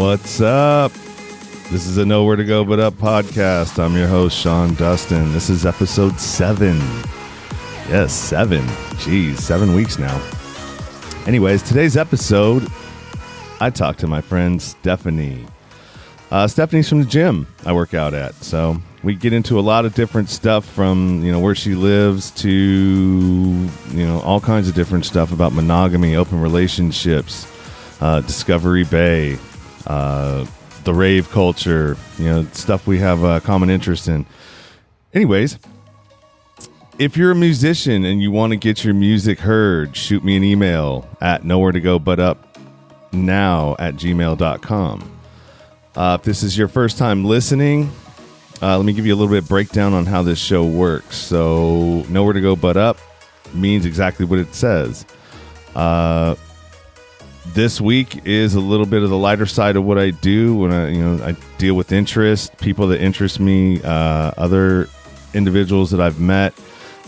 What's up? This is a Nowhere to Go But Up podcast. I'm your host, Sean Dustin. This is episode 7. Yes, 7. Jeez, 7 weeks now. Anyways, today's episode, I talked to my friend Stephanie. Stephanie's from the gym I work out at. So we get into a lot of different stuff from, where she lives to, all kinds of different stuff about monogamy, open relationships, Discovery Bay, the rave culture, stuff we have a common interest in. Anyways, if you're a musician and you want to get your music heard, shoot me an email at nowheretogobutupnow@gmail.com. If this is your first time listening, let me give you a little bit of breakdown on how this show works. So, Nowhere to Go But Up means exactly what it says. This week is a little bit of the lighter side of what I do when I deal with people that interest me, other individuals that I've met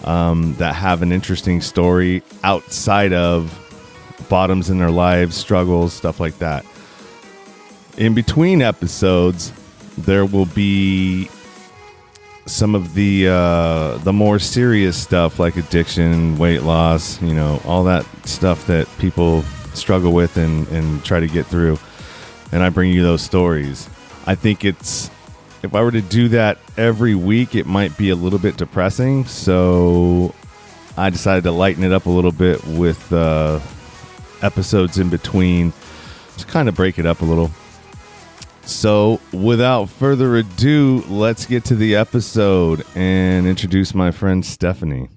that have an interesting story outside of bottoms in their lives, struggles, stuff like that. In between episodes, there will be some of the more serious stuff like addiction, weight loss, all that stuff that people struggle with and try to get through. And I bring you those stories. I think if I were to do that every week, it might be a little bit depressing. So I decided to lighten it up a little bit with episodes in between to kind of break it up a little. So without further ado, let's get to the episode and introduce my friend Stephanie.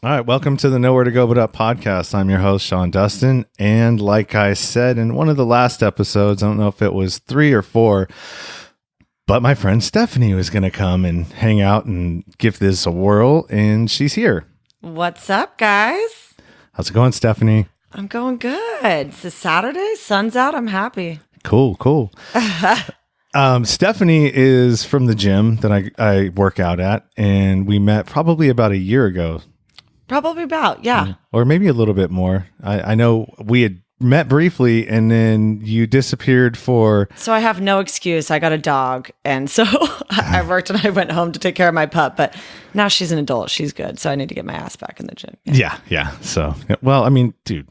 All right, welcome to the Nowhere to Go But Up podcast. I'm your host, Sean Dustin. And like I said in one of the last episodes, I don't know if it was 3 or 4, but my friend Stephanie was going to come and hang out and give this a whirl, and she's here. What's up, guys? How's it going, Stephanie? I'm going good. It's a Saturday. Sun's out. I'm happy. Cool. Stephanie is from the gym that I work out at, and we met probably about a year ago. Probably about, yeah. Or maybe a little bit more. I know we had met briefly, and then you disappeared for... So I have no excuse. I got a dog, and so I worked and I went home to take care of my pup, but now she's an adult. She's good, so I need to get my ass back in the gym. Yeah. So, well, I mean, dude,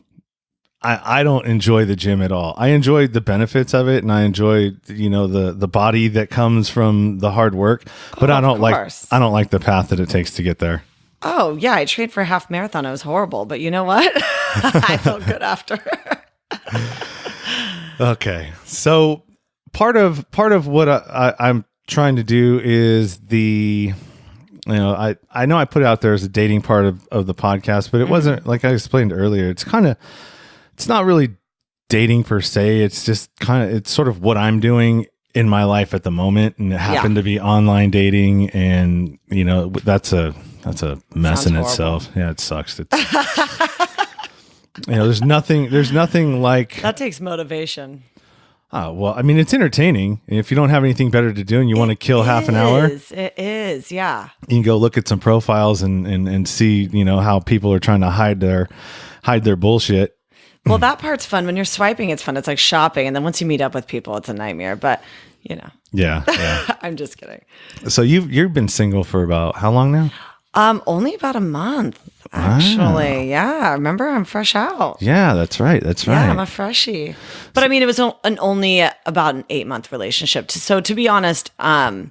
I don't enjoy the gym at all. I enjoy the benefits of it, and I enjoy, the body that comes from the hard work, but I don't like the path that it takes to get there. Oh, yeah. I trained for a half marathon. It was horrible, but you know what? I felt good after. Okay. So part of what I'm trying to do is I know I put it out there as a dating part of the podcast, but it wasn't, like I explained earlier. It's not really dating per se. It's just it's sort of what I'm doing in my life at the moment. And it happened to be online dating. And, that's a mess in itself. Yeah, it sucks. There's nothing like... That takes motivation. Oh, well, I mean, it's entertaining. If you don't have anything better to do and you want to kill half an hour... It is, yeah. You can go look at some profiles and see, how people are trying to hide their bullshit. Well, that part's fun. When you're swiping, it's fun. It's like shopping. And then once you meet up with people, it's a nightmare. But, Yeah. I'm just kidding. So you've been single for about how long now? Only about a month, actually. Wow. Yeah. Remember, I'm fresh out. Yeah, that's right. Yeah, I'm a freshie. But I mean, it was only about an 8-month relationship. So to be honest, I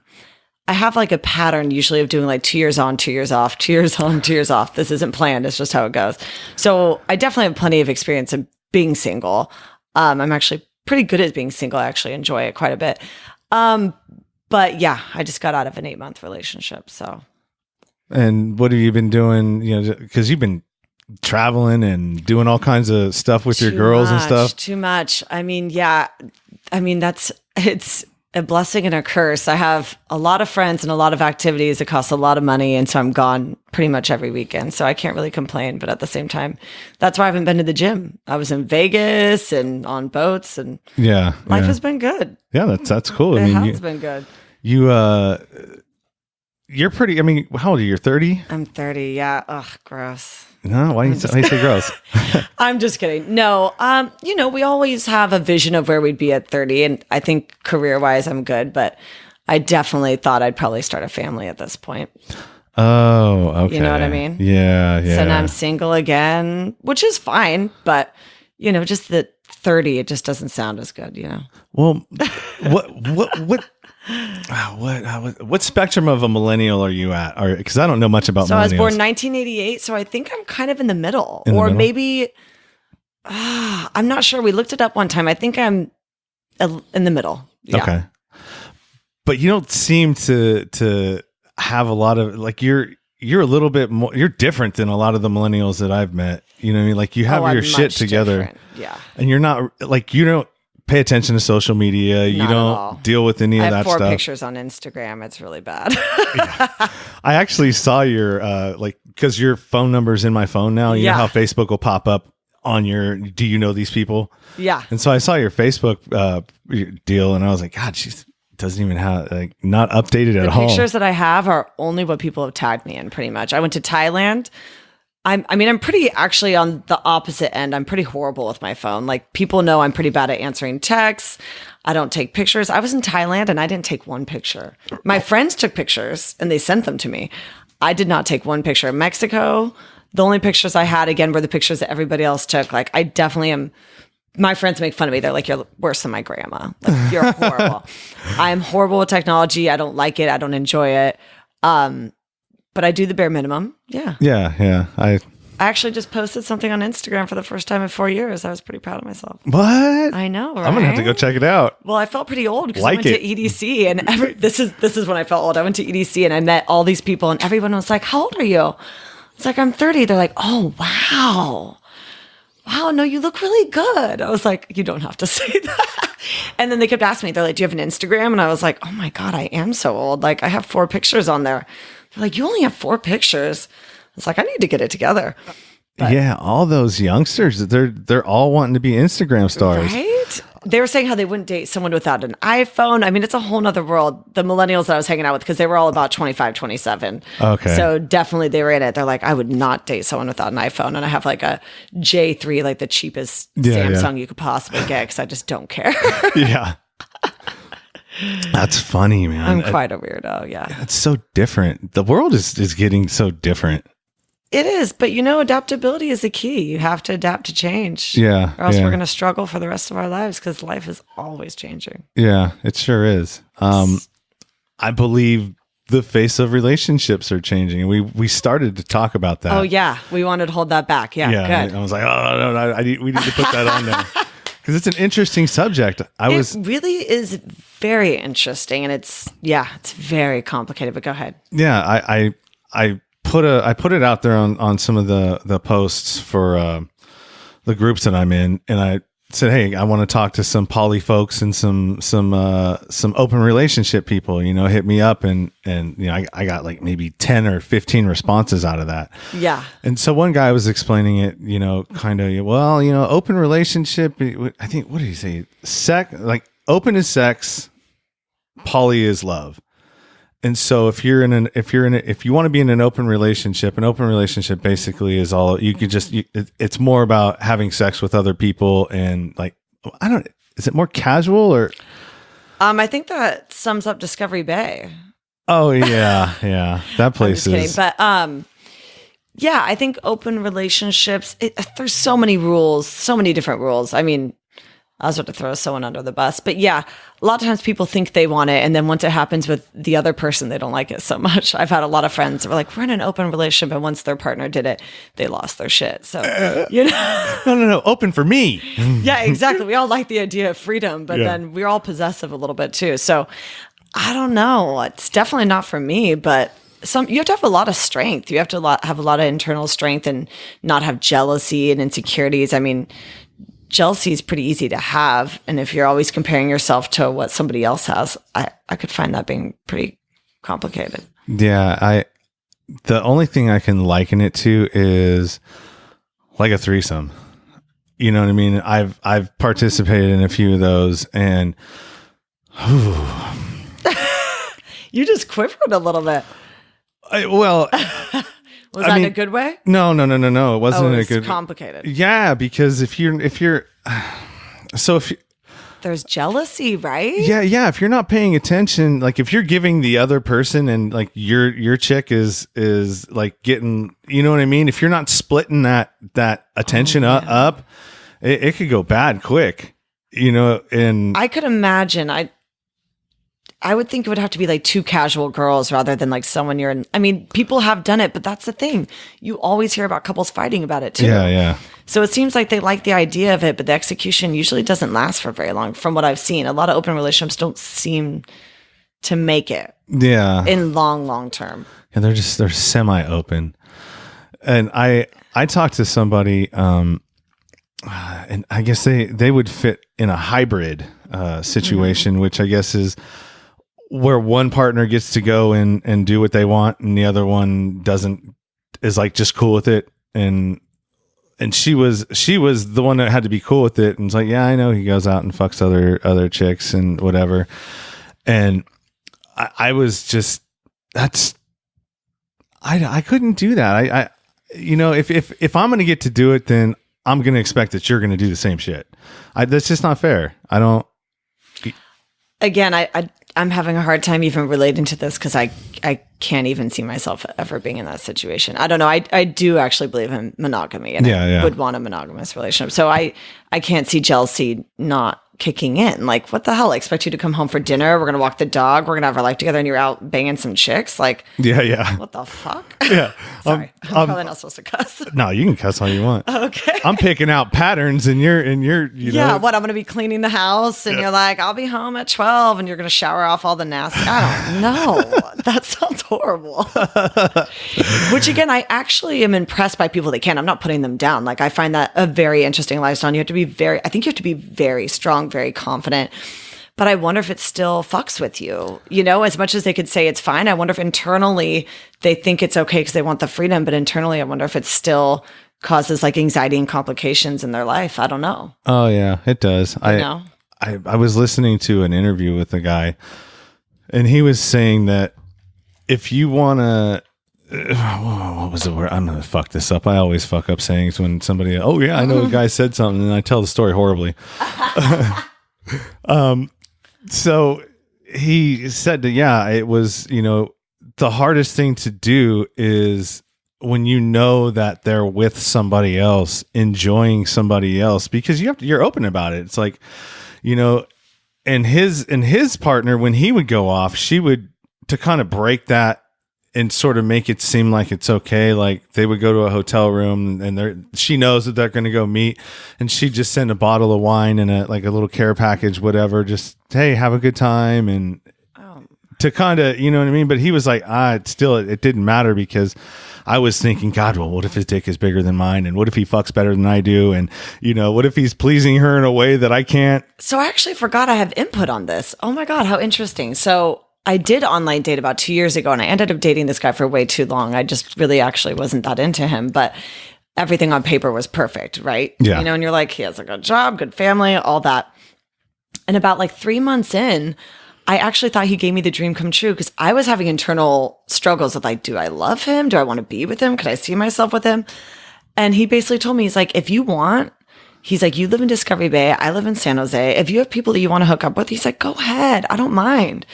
have like a pattern usually of doing like 2 years on, 2 years off, 2 years on, 2 years off. This isn't planned. It's just how it goes. So I definitely have plenty of experience in being single. I'm actually pretty good at being single. I actually enjoy it quite a bit. But yeah, I just got out of an 8-month relationship. So. And what have you been doing? Because you've been traveling and doing all kinds of stuff with your girls and stuff. Too much. I mean, yeah. I mean, it's a blessing and a curse. I have a lot of friends and a lot of activities that cost a lot of money. And so I'm gone pretty much every weekend. So I can't really complain. But at the same time, that's why I haven't been to the gym. I was in Vegas and on boats, and life has been good. Yeah, that's cool. It has been good. You're pretty, how old are you? You're 30? I'm 30. Yeah. Ugh, gross. No, why do you say gross? I'm just kidding. No, we always have a vision of where we'd be at 30. And I think career-wise, I'm good. But I definitely thought I'd probably start a family at this point. Oh, okay. You know what I mean? Yeah, yeah. So now I'm single again, which is fine. But, just the 30, it just doesn't sound as good, Well, what spectrum of a millennial are you at? Because I don't know much about millennials. So I was born 1988, so I think I'm kind of in the middle. Maybe, I'm not sure. We looked it up one time. I think I'm in the middle. Yeah. Okay. But you don't seem to have a lot of, like, you're a little bit more, you're different than a lot of the millennials that I've met. You know what I mean? Like, you have your shit together. Different. Yeah. And you're not, like, you don't pay attention to social media. You don't deal with any of that stuff. I have 4 pictures on Instagram. It's really bad. Yeah. I actually saw your, because your phone number's in my phone now. You know how Facebook will pop up on your, do you know these people? Yeah. And so I saw your Facebook deal and I was like, God, she doesn't even have, like, not updated at all. The pictures that I have are only what people have tagged me in, pretty much. I went to Thailand. I'm pretty actually on the opposite end. I'm pretty horrible with my phone. Like, people know I'm pretty bad at answering texts. I don't take pictures. I was in Thailand and I didn't take one picture. My friends took pictures and they sent them to me. I did not take one picture. In Mexico, the only pictures I had, again, were the pictures that everybody else took. Like, I definitely am. My friends make fun of me. They're like, you're worse than my grandma. Like, you're horrible. I'm horrible with technology. I don't like it. I don't enjoy it. But I do the bare minimum. Yeah. Yeah. I actually just posted something on Instagram for the first time in 4 years. I was pretty proud of myself. What? I know, right? I'm going to have to go check it out. Well, I felt pretty old because I went to EDC and this is when I felt old. I went to EDC and I met all these people and everyone was like, how old are you? It's like, I'm 30. They're like, oh, wow. Wow, no, you look really good. I was like, you don't have to say that. And then they kept asking me, they're like, do you have an Instagram? And I was like, oh my God, I am so old. Like, I have 4 pictures on there. They're like, you only have 4 pictures. I was like, I need to get it together. But, yeah, all those youngsters, they're all wanting to be Instagram stars. Right? They were saying how they wouldn't date someone without an iPhone. I mean, it's a whole nother world. The millennials that I was hanging out with, because they were all about 25, 27. Okay. So definitely they were in it. They're like, I would not date someone without an iPhone. And I have like a J3, like the cheapest Samsung you could possibly get, because I just don't care. Yeah. That's funny, man. I'm quite a weirdo. Yeah. It's so different. The world is getting so different. It is, but adaptability is the key. You have to adapt to change. Yeah. Or else we're going to struggle for the rest of our lives, because life is always changing. Yeah, it sure is. I believe the face of relationships are changing. We started to talk about that. Oh, yeah. We wanted to hold that back. Yeah, good. I was like, oh, no, we need to put that on there. Because it's an interesting subject. It really is very interesting. And it's very complicated, but go ahead. Yeah, I put it out there on some of the posts for the groups that I'm in, and I said, hey, I want to talk to some poly folks and some open relationship people. Hit me up, and I got like maybe 10 or 15 responses out of that. Yeah. And so one guy was explaining it, kind of, well, open relationship. I think, what did he say? Open is sex, poly is love. And so if you want to be in an open relationship basically is all you could just, it's more about having sex with other people, and like, is it more casual or? I think that sums up Discovery Bay. Oh yeah. That place is. Kidding, but I think open relationships, there's so many rules, so many different rules. I mean, I was about to throw someone under the bus, but yeah, a lot of times people think they want it, and then once it happens with the other person, they don't like it so much. I've had a lot of friends that were like, we're in an open relationship, and once their partner did it, they lost their shit. So, No, open for me. Yeah, exactly. We all like the idea of freedom, but then we're all possessive a little bit too. So I don't know. It's definitely not for me, but you have to have a lot of strength. You have to have a lot of internal strength and not have jealousy and insecurities. I mean, jealousy is pretty easy to have. And if you're always comparing yourself to what somebody else has, I could find that being pretty complicated. Yeah. The only thing I can liken it to is like a threesome. You know what I mean? I've participated in a few of those, and you just quivered a little bit. Well, Was that in a good way? No. It wasn't It a was good. complicated. Yeah, because if you're, so if you, there's jealousy, right? yeah. If you're not paying attention, like if you're giving the other person and like your chick is like getting, you know what I mean? If you're not splitting that attention up, it could go bad quick, you know. And I could imagine. I would think it would have to be like two casual girls rather than like someone you're in. I mean, people have done it, but that's the thing. You always hear about couples fighting about it too. Yeah. So it seems like they like the idea of it, but the execution usually doesn't last for very long. From what I've seen, a lot of open relationships don't seem to make it. Yeah. In long term. And they're semi-open. And I talked to somebody, and I guess they would fit in a hybrid situation, which I guess is where one partner gets to go and do what they want and the other one is like just cool with it. And she was the one that had to be cool with it. And it's like, yeah, I know he goes out and fucks other chicks and whatever. And I was just, I couldn't do that. I you know, if I'm going to get to do it, then I'm going to expect that you're going to do the same shit. That's just not fair. I don't. Again, I'm having a hard time even relating to this because I can't even see myself ever being in that situation. I don't know. I do actually believe in monogamy and I would want a monogamous relationship. So I can't see jealousy not kicking in. Like, what the hell? I expect you to come home for dinner. We're going to walk the dog. We're going to have our life together and you're out banging some chicks. Like, yeah. What the fuck? Yeah. Sorry. I'm probably not supposed to cuss. No, you can cuss all you want. Okay. I'm picking out patterns and you're, you know. Yeah. What? I'm going to be cleaning the house and you're like, I'll be home at 12 and you're going to shower off all the nasty. I don't know. That sounds horrible. Which again, I actually am impressed by people that can. I'm not putting them down. Like, I find that a very interesting lifestyle. You have to be I think you have to be very strong, very confident. But I wonder if it still fucks with you. You know, as much as they could say it's fine, I wonder if internally they think it's okay because they want the freedom. But internally, I wonder if it still causes like anxiety and complications in their life. I don't know. Oh, yeah, it does. I was listening to an interview with a guy and he was saying that if you want to, what was the word? I'm going to fuck this up. I always fuck up sayings when somebody, oh yeah, I know a guy said something and I tell the story horribly. So he said that, yeah, it was, you know, the hardest thing to do is when you know that they're with somebody else, enjoying somebody else, because you're open about it. It's like, you know, and his partner, when he would go off, she would, to kind of break that and sort of make it seem like it's okay. Like they would go to a hotel room and she knows that they're going to go meet and she'd just send a bottle of wine and a little care package, whatever, just, hey, have a good time. And to kind of, you know what I mean? But he was like, it didn't matter because I was thinking, God, well, what if his dick is bigger than mine? And what if he fucks better than I do? And, you know, what if he's pleasing her in a way that I can't? So I actually forgot I have input on this. Oh my God, how interesting. So I did online date about 2 years ago and I ended up dating this guy for way too long. I just really actually wasn't that into him, but everything on paper was perfect, right? Yeah. You know, and you're like, he has a good job, good family, all that. And about like 3 months in, I actually thought he gave me the dream come true because I was having internal struggles with like, do I love him? Do I want to be with him? Could I see myself with him? And he basically told me, he's like, if you want, he's like, you live in Discovery Bay, I live in San Jose. If you have people that you want to hook up with, he's like, go ahead. I don't mind.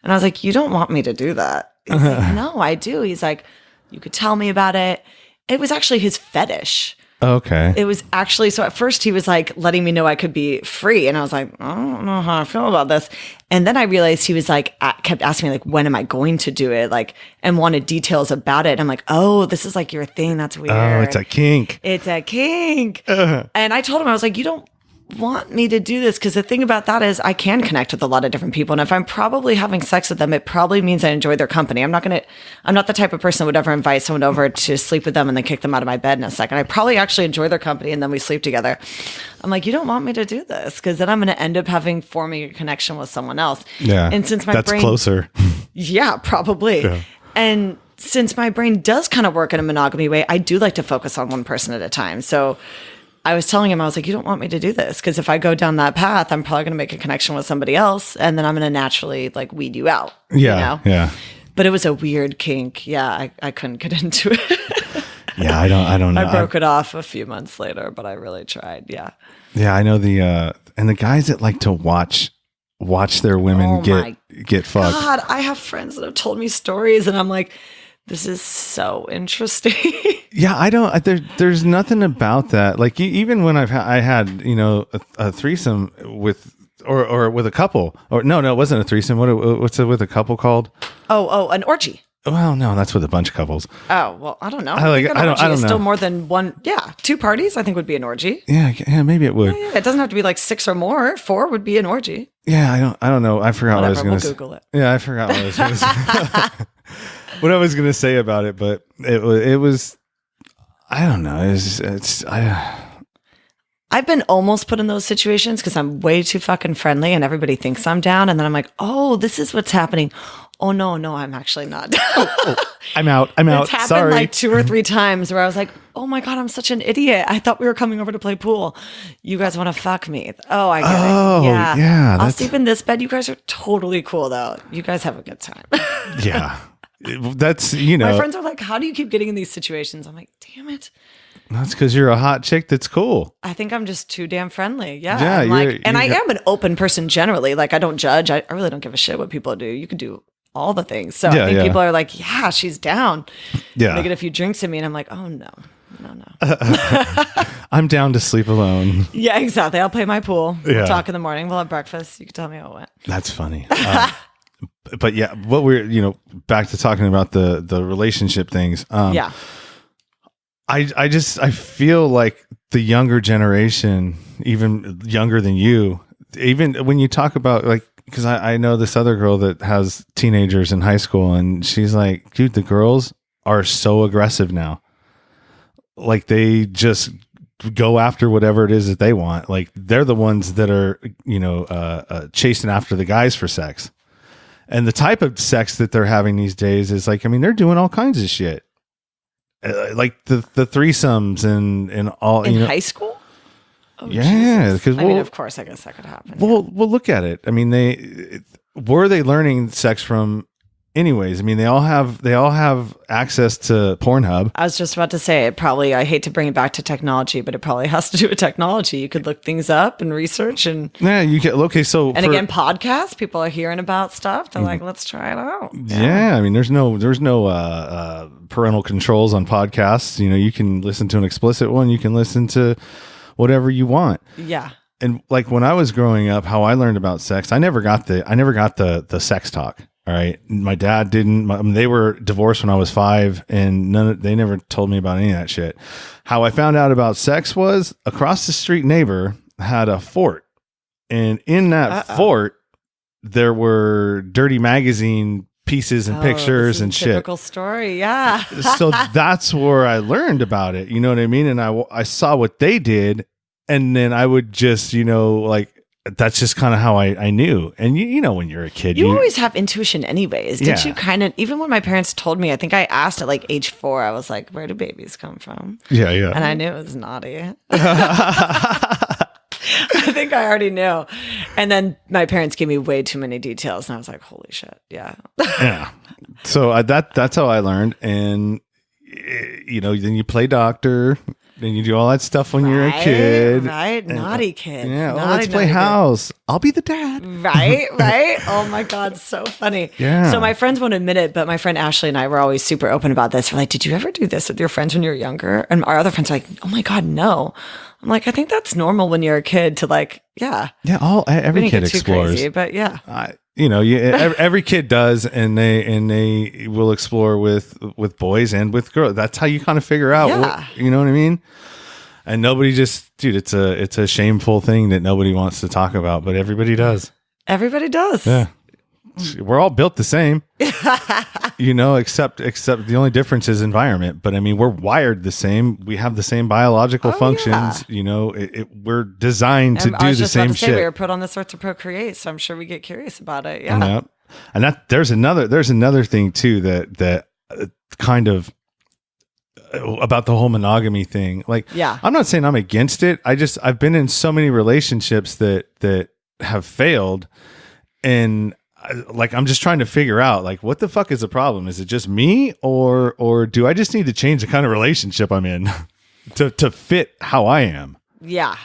And I was like, you don't want me to do that. He's like, no, I do. He's like, you could tell me about it. It was actually his fetish. Okay. It was actually, so at first he was like letting me know I could be free. And I was like, I don't know how I feel about this. And then I realized he was like, kept asking me like, when am I going to do it? Like, and wanted details about it. And I'm like, oh, this is like your thing. That's weird. Oh, it's a kink. It's a kink. And I told him, I was like, you don't want me to do this because the thing about that is I can connect with a lot of different people, and if I'm probably having sex with them, it probably means I enjoy their company. I'm not the type of person that would ever invite someone over to sleep with them and then kick them out of my bed in a second. I probably actually enjoy their company and then we sleep together. I'm like, you don't want me to do this because then I'm going to end up forming a connection with someone else. Yeah, and since my that's brain, closer. Yeah, probably. Yeah. And since my brain does kind of work in a monogamy way, I do like to focus on one person at a time. So I was telling him, I was like, you don't want me to do this because if I go down that path, I'm probably going to make a connection with somebody else and then I'm going to naturally like weed you out. Yeah. You know? Yeah. But it was a weird kink. Yeah. I couldn't get into it. Yeah, I don't know. I broke it off a few months later, but I really tried. Yeah. Yeah, I know and the guys that like to watch their women get fucked. God, I have friends that have told me stories, and I'm like, this is so interesting. Yeah, I don't. There's nothing about that. Like even when I had a threesome with or with a couple, or no, it wasn't a threesome. What's it with a couple called? Oh, an orgy. Well, no, that's with a bunch of couples. Oh, well, I don't know. I don't know. Still more than one. Yeah, 2 parties I think would be an orgy. Yeah, maybe it would. Yeah, it doesn't have to be like 6 or more. 4 would be an orgy. Yeah, I don't know. I forgot what I was going to say. Google it. Yeah, I forgot what I was going to say. What I was going to say about it, but it was I don't know. I've been almost put in those situations because I'm way too fucking friendly and everybody thinks I'm down. And then I'm like, oh, this is what's happening. Oh, no, I'm actually not down. I'm out. It's happened like 2 or 3 times where I was like, oh my God, I'm such an idiot. I thought we were coming over to play pool. You guys want to fuck me. Oh, I get it. Yeah. I'll sleep in this bed. You guys are totally cool though. You guys have a good time. Yeah. That's, My friends are like, how do you keep getting in these situations? I'm like, damn it. That's because you're a hot chick that's cool. I think I'm just too damn friendly. Yeah. Yeah. I am an open person generally. Like, I don't judge. I really don't give a shit what people do. You can do all the things. So I think people are like, yeah, she's down. Yeah. They get a few drinks in me and I'm like, oh no. I'm down to sleep alone. Yeah, exactly. I'll play my pool. Yeah. We'll talk in the morning. We'll have breakfast. You can tell me how it went. That's funny. But yeah, what we're, back to talking about the relationship things. Yeah. I feel like the younger generation, even younger than you, even when you talk about like, because I know this other girl that has teenagers in high school and she's like, dude, the girls are so aggressive now. Like they just go after whatever it is that they want. Like they're the ones that are, chasing after the guys for sex. And the type of sex that they're having these days is like, they're doing all kinds of shit. Like the threesomes and all in high school. Oh, yeah, because of course, I guess that could happen. Well, look at it. Where are they learning sex from? Anyways, they all have access to Pornhub. I was just about to say it probably. I hate to bring it back to technology, but it probably has to do with technology. You could look things up and research, and yeah, you can. Okay, so again, podcasts. People are hearing about stuff. They're like, let's try it out. Yeah, there's no parental controls on podcasts. You can listen to an explicit one. You can listen to whatever you want. Yeah. And like when I was growing up, how I learned about sex, I never got the sex talk. All right. My dad didn't, they were divorced when I was 5 and they never told me about any of that shit. How I found out about sex was across the street neighbor had a fort, and in that fort, there were dirty magazine pieces and pictures and shit. Typical story. Yeah. So that's where I learned about it. You know what I mean? And I saw what they did, and then I would just, that's just kind of how I knew. And when you're a kid, you always have intuition anyways. Did you kind of, even when my parents told me, I think I asked at like age 4, I was like, where do babies come from? Yeah. And I knew it was naughty. I think I already knew. And then my parents gave me way too many details and I was like, holy shit. Yeah. Yeah. So that's how I learned. And then you play doctor. Then you do all that stuff when you're a kid. Right. Naughty kid. Yeah. Let's play house. I'll be the dad. Right. Oh my God. So funny. Yeah. So my friends won't admit it, but my friend Ashley and I were always super open about this. We're like, did you ever do this with your friends when you were younger? And our other friends are like, oh my God, no. I'm like, I think that's normal when you're a kid to like, yeah. Yeah. Every kid explores. Crazy, but yeah. Every kid does, and they will explore with boys and with girls. That's how you kind of figure out. Yeah. You know what I mean? And nobody dude, it's a shameful thing that nobody wants to talk about, but everybody does. Everybody does. Yeah. We're all built the same, except the only difference is environment. But we're wired the same. We have the same biological functions. Yeah. We're designed to do the same shit. We were put on this earth to procreate, so I'm sure we get curious about it. Yeah. Yep. And that there's another thing too that kind of about the whole monogamy thing. Like, yeah, I'm not saying I'm against it. I've been in so many relationships that have failed, and I'm just trying to figure out like what the fuck is the problem? Is it just me or do I just need to change the kind of relationship I'm in to fit how I am? Yeah.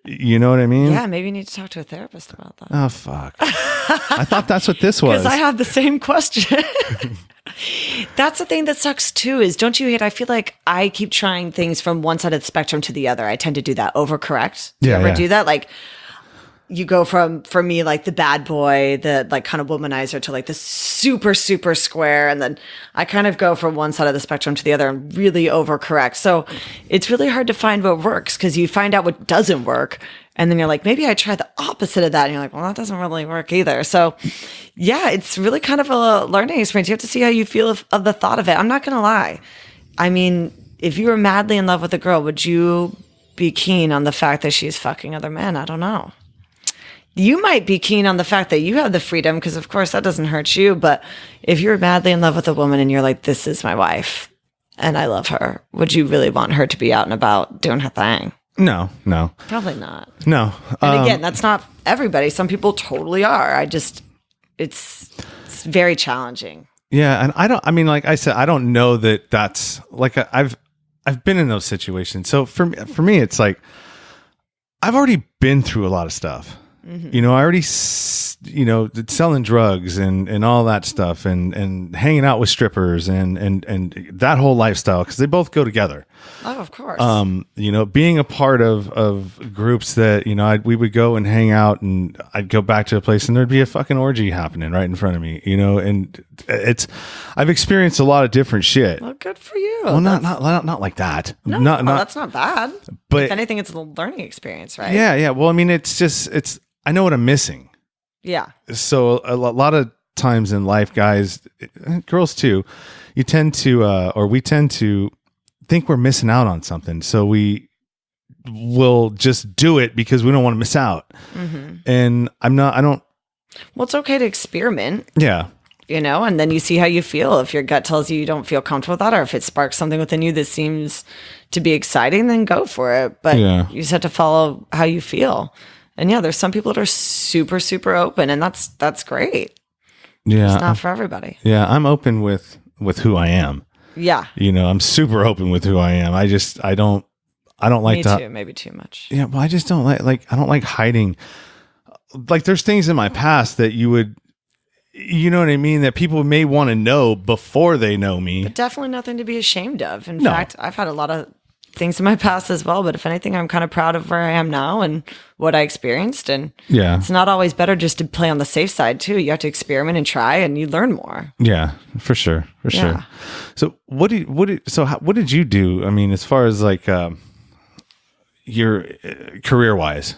You know what I mean? Yeah, maybe you need to talk to a therapist about that. Oh, fuck. I thought that's what this was. Because I have the same question. That's the thing that sucks too, is don't you hate, I feel like I keep trying things from one side of the spectrum to the other. I tend to do that, overcorrect. Do you ever do that? Like you go from, for me, like the bad boy, the like kind of womanizer to like the super, super square. And then I kind of go from one side of the spectrum to the other and really overcorrect. So it's really hard to find what works because you find out what doesn't work. And then you're like, maybe I try the opposite of that. And you're like, well, that doesn't really work either. So yeah, it's really kind of a learning experience. You have to see how you feel of the thought of it. I'm not going to lie. I mean, if you were madly in love with a girl, would you be keen on the fact that she's fucking other men? I don't know. You might be keen on the fact that you have the freedom because, of course, that doesn't hurt you. But if you're madly in love with a woman and you're like, this is my wife and I love her, would you really want her to be out and about doing her thing? No. Probably not. No. And again, that's not everybody. Some people totally are. It's very challenging. Yeah. And like I said, I don't know that that's like, I've been in those situations. So for me, it's like, I've already been through a lot of stuff. Mm-hmm. You know, I already, selling drugs and all that stuff and hanging out with strippers and that whole lifestyle, because they both go together. Oh, of course. Being a part of groups that, we would go and hang out and I'd go back to a place and there'd be a fucking orgy happening right in front of me, and I've experienced a lot of different shit. Well, good for you. Well, not like that. No, that's not bad. But if anything, it's a learning experience, right? Yeah. Well, I mean, I know what I'm missing. Yeah. So a lot of times in life, guys, girls too, we tend to think we're missing out on something. So we will just do it because we don't want to miss out. Mm-hmm. And well, it's okay to experiment. Yeah. And then you see how you feel. If your gut tells you don't feel comfortable with that, or if it sparks something within you that seems to be exciting, then go for it. But you just have to follow how you feel. And yeah, there's some people that are super, super open, and that's great. Yeah. It's not for everybody. Yeah. I'm open with who I am. Yeah. I'm super open with who I am. I don't like that. Me too, maybe too much. Yeah. Well, I just don't like I don't like hiding. Like there's things in my past that you know what I mean? That people may want to know before they know me. But definitely nothing to be ashamed of. In fact, I've had a lot of things in my past as well, but if anything, I'm kind of proud of where I am now and what I experienced. And it's not always better just to play on the safe side too. You have to experiment and try, and you learn more. Yeah, for sure. So what did you do? I mean, as far as like your career wise?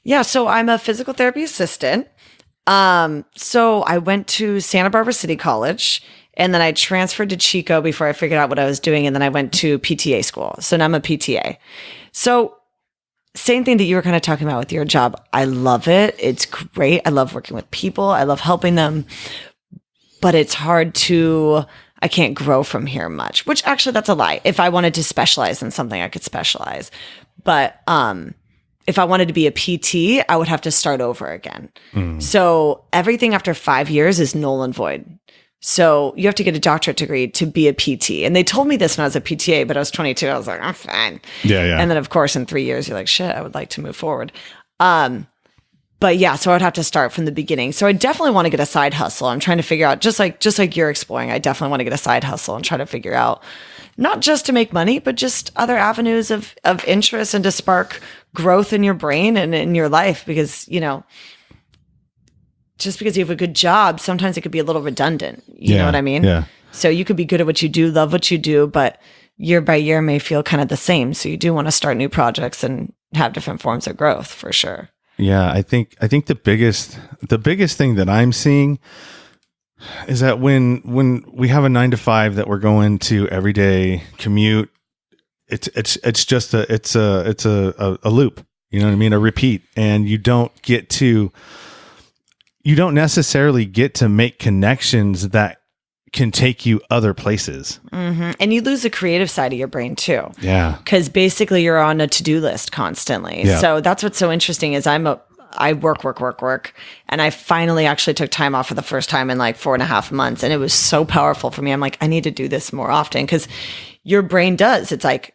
Yeah, so I'm a physical therapy assistant. So I went to Santa Barbara City College. And then I transferred to Chico before I figured out what I was doing. And then I went to PTA school. So now I'm a PTA. So same thing that you were kind of talking about with your job. I love it. It's great. I love working with people. I love helping them. But it's hard I can't grow from here much, which actually that's a lie. If I wanted to specialize in something, I could specialize. But if I wanted to be a PT, I would have to start over again. Mm. So everything after 5 years is null and void. So you have to get a doctorate degree to be a PT. And they told me this when I was a PTA, but I was 22. I was like, I'm fine. Yeah. And then, of course, in 3 years, you're like, shit, I would like to move forward. But yeah, so I'd have to start from the beginning. So I definitely want to get a side hustle. I'm trying to figure out, just like you're exploring, I definitely want to get a side hustle and try to figure out, not just to make money, but just other avenues of interest and to spark growth in your brain and in your life. Because, just because you have a good job, sometimes it could be a little redundant. You know what I mean? Yeah. So you could be good at what you do, love what you do, but year by year may feel kind of the same. So you do want to start new projects and have different forms of growth for sure. Yeah. I think the biggest thing that I'm seeing is that when we have a 9 to 5 that we're going to every day commute, it's just a loop, you know what I mean? A repeat. And you don't necessarily get to make connections that can take you other places. Mm-hmm. And you lose the creative side of your brain too. Yeah. Because basically you're on a to-do list constantly. Yeah. So that's what's so interesting is I'm I work. And I finally actually took time off for the first time in like 4.5 months. And it was so powerful for me. I'm like, I need to do this more often because your brain does. It's like,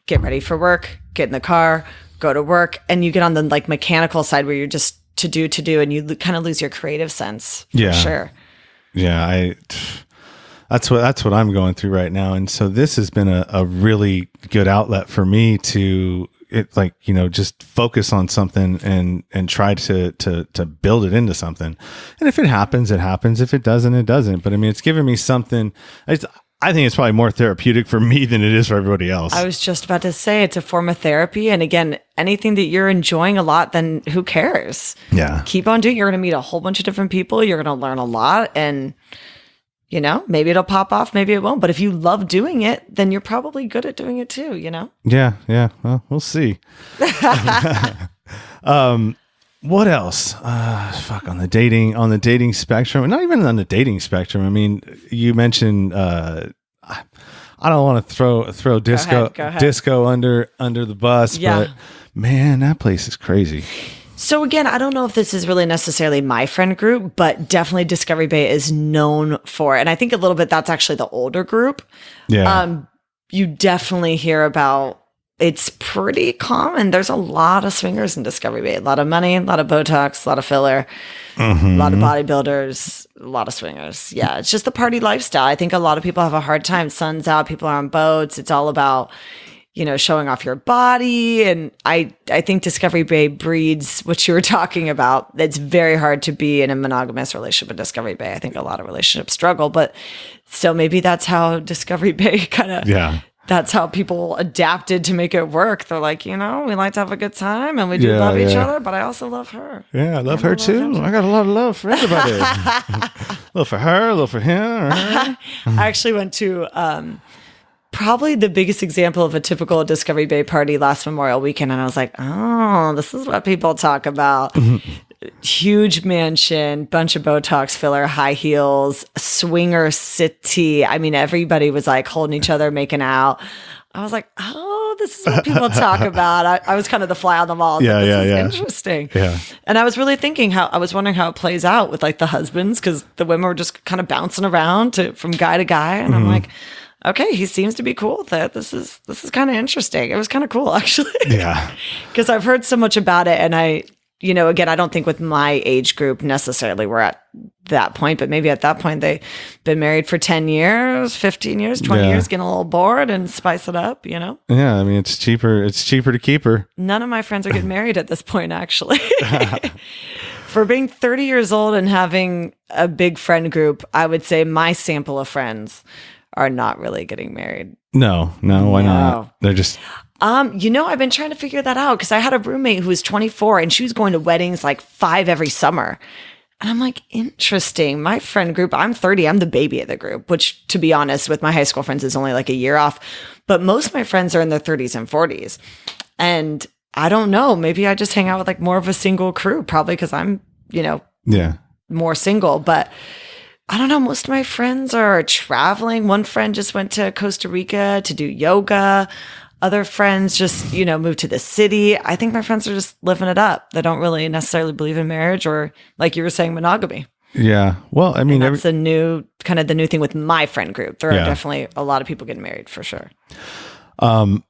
get ready for work, get in the car, go to work. And you get on the like mechanical side where you're just to do. And you kind of lose your creative sense. For sure. Yeah. That's what I'm going through right now. And so this has been a really good outlet for me to just focus on something and try to build it into something. And if it happens, it happens. If it doesn't, it doesn't. But I mean, it's given me something. I think it's probably more therapeutic for me than it is for everybody else. I was just about to say it's a form of therapy. And again, anything that you're enjoying a lot, then who cares? Yeah. Keep on doing it. You're going to meet a whole bunch of different people. You're going to learn a lot. And maybe it'll pop off, maybe it won't. But if you love doing it, then you're probably good at doing it too, Yeah. Well, we'll see. What else? On the dating spectrum, not even on the dating spectrum. I mean, you mentioned, I don't want to throw disco under the bus, but man, that place is crazy. So again, I don't know if this is really necessarily my friend group, but definitely Discovery Bay is known for, and I think a little bit that's actually the older group. Yeah. You definitely hear about, it's pretty common. There's a lot of swingers in Discovery Bay, a lot of money, a lot of Botox, a lot of filler, a lot of bodybuilders, a lot of swingers. Yeah. It's just the party lifestyle. I think a lot of people have a hard time. Sun's out, people are on boats. It's all about, showing off your body. And I think Discovery Bay breeds what you were talking about. It's very hard to be in a monogamous relationship with Discovery Bay. I think a lot of relationships struggle, but so maybe that's how Discovery Bay that's how people adapted to make it work. They're like, we like to have a good time and we do love each other, but I also love her. Yeah, I love her too. I got a lot of love for everybody. A little for her, a little for him. Or her. I actually went to probably the biggest example of a typical Discovery Bay party last Memorial Weekend. And I was like, oh, this is what people talk about. Huge mansion, bunch of Botox filler, high heels, swinger city. I mean, everybody was like holding each other, making out. I was like, oh, this is what people talk about. I was kind of the fly on the wall. This is interesting. Yeah. And I was really thinking I was wondering how it plays out with like the husbands, because the women were just kind of bouncing around from guy to guy. And I'm like, okay, he seems to be cool with it. This is kind of interesting. It was kind of cool, actually. Yeah. Because I've heard so much about it. And again, I don't think with my age group necessarily we're at that point, but maybe at that point they've been married for 10 years, 15 years, 20 years, getting a little bored and spice it up, Yeah, I mean, it's cheaper to keep her. None of my friends are getting married at this point, actually. For being 30 years old and having a big friend group, I would say my sample of friends are not really getting married. No, why not? They're just... I've been trying to figure that out because I had a roommate who was 24 and she was going to weddings like 5 every summer. And I'm like, interesting. My friend group, I'm 30. I'm the baby of the group, which to be honest, with my high school friends is only like a year off. But most of my friends are in their 30s and 40s. And I don't know, maybe I just hang out with like more of a single crew, probably because I'm, more single. But I don't know. Most of my friends are traveling. One friend just went to Costa Rica to do yoga. Other friends just, moved to the city. I think my friends are just living it up. They don't really necessarily believe in marriage or, like you were saying, monogamy. Yeah. Well, I mean, that's the new thing with my friend group. There are definitely a lot of people getting married for sure. More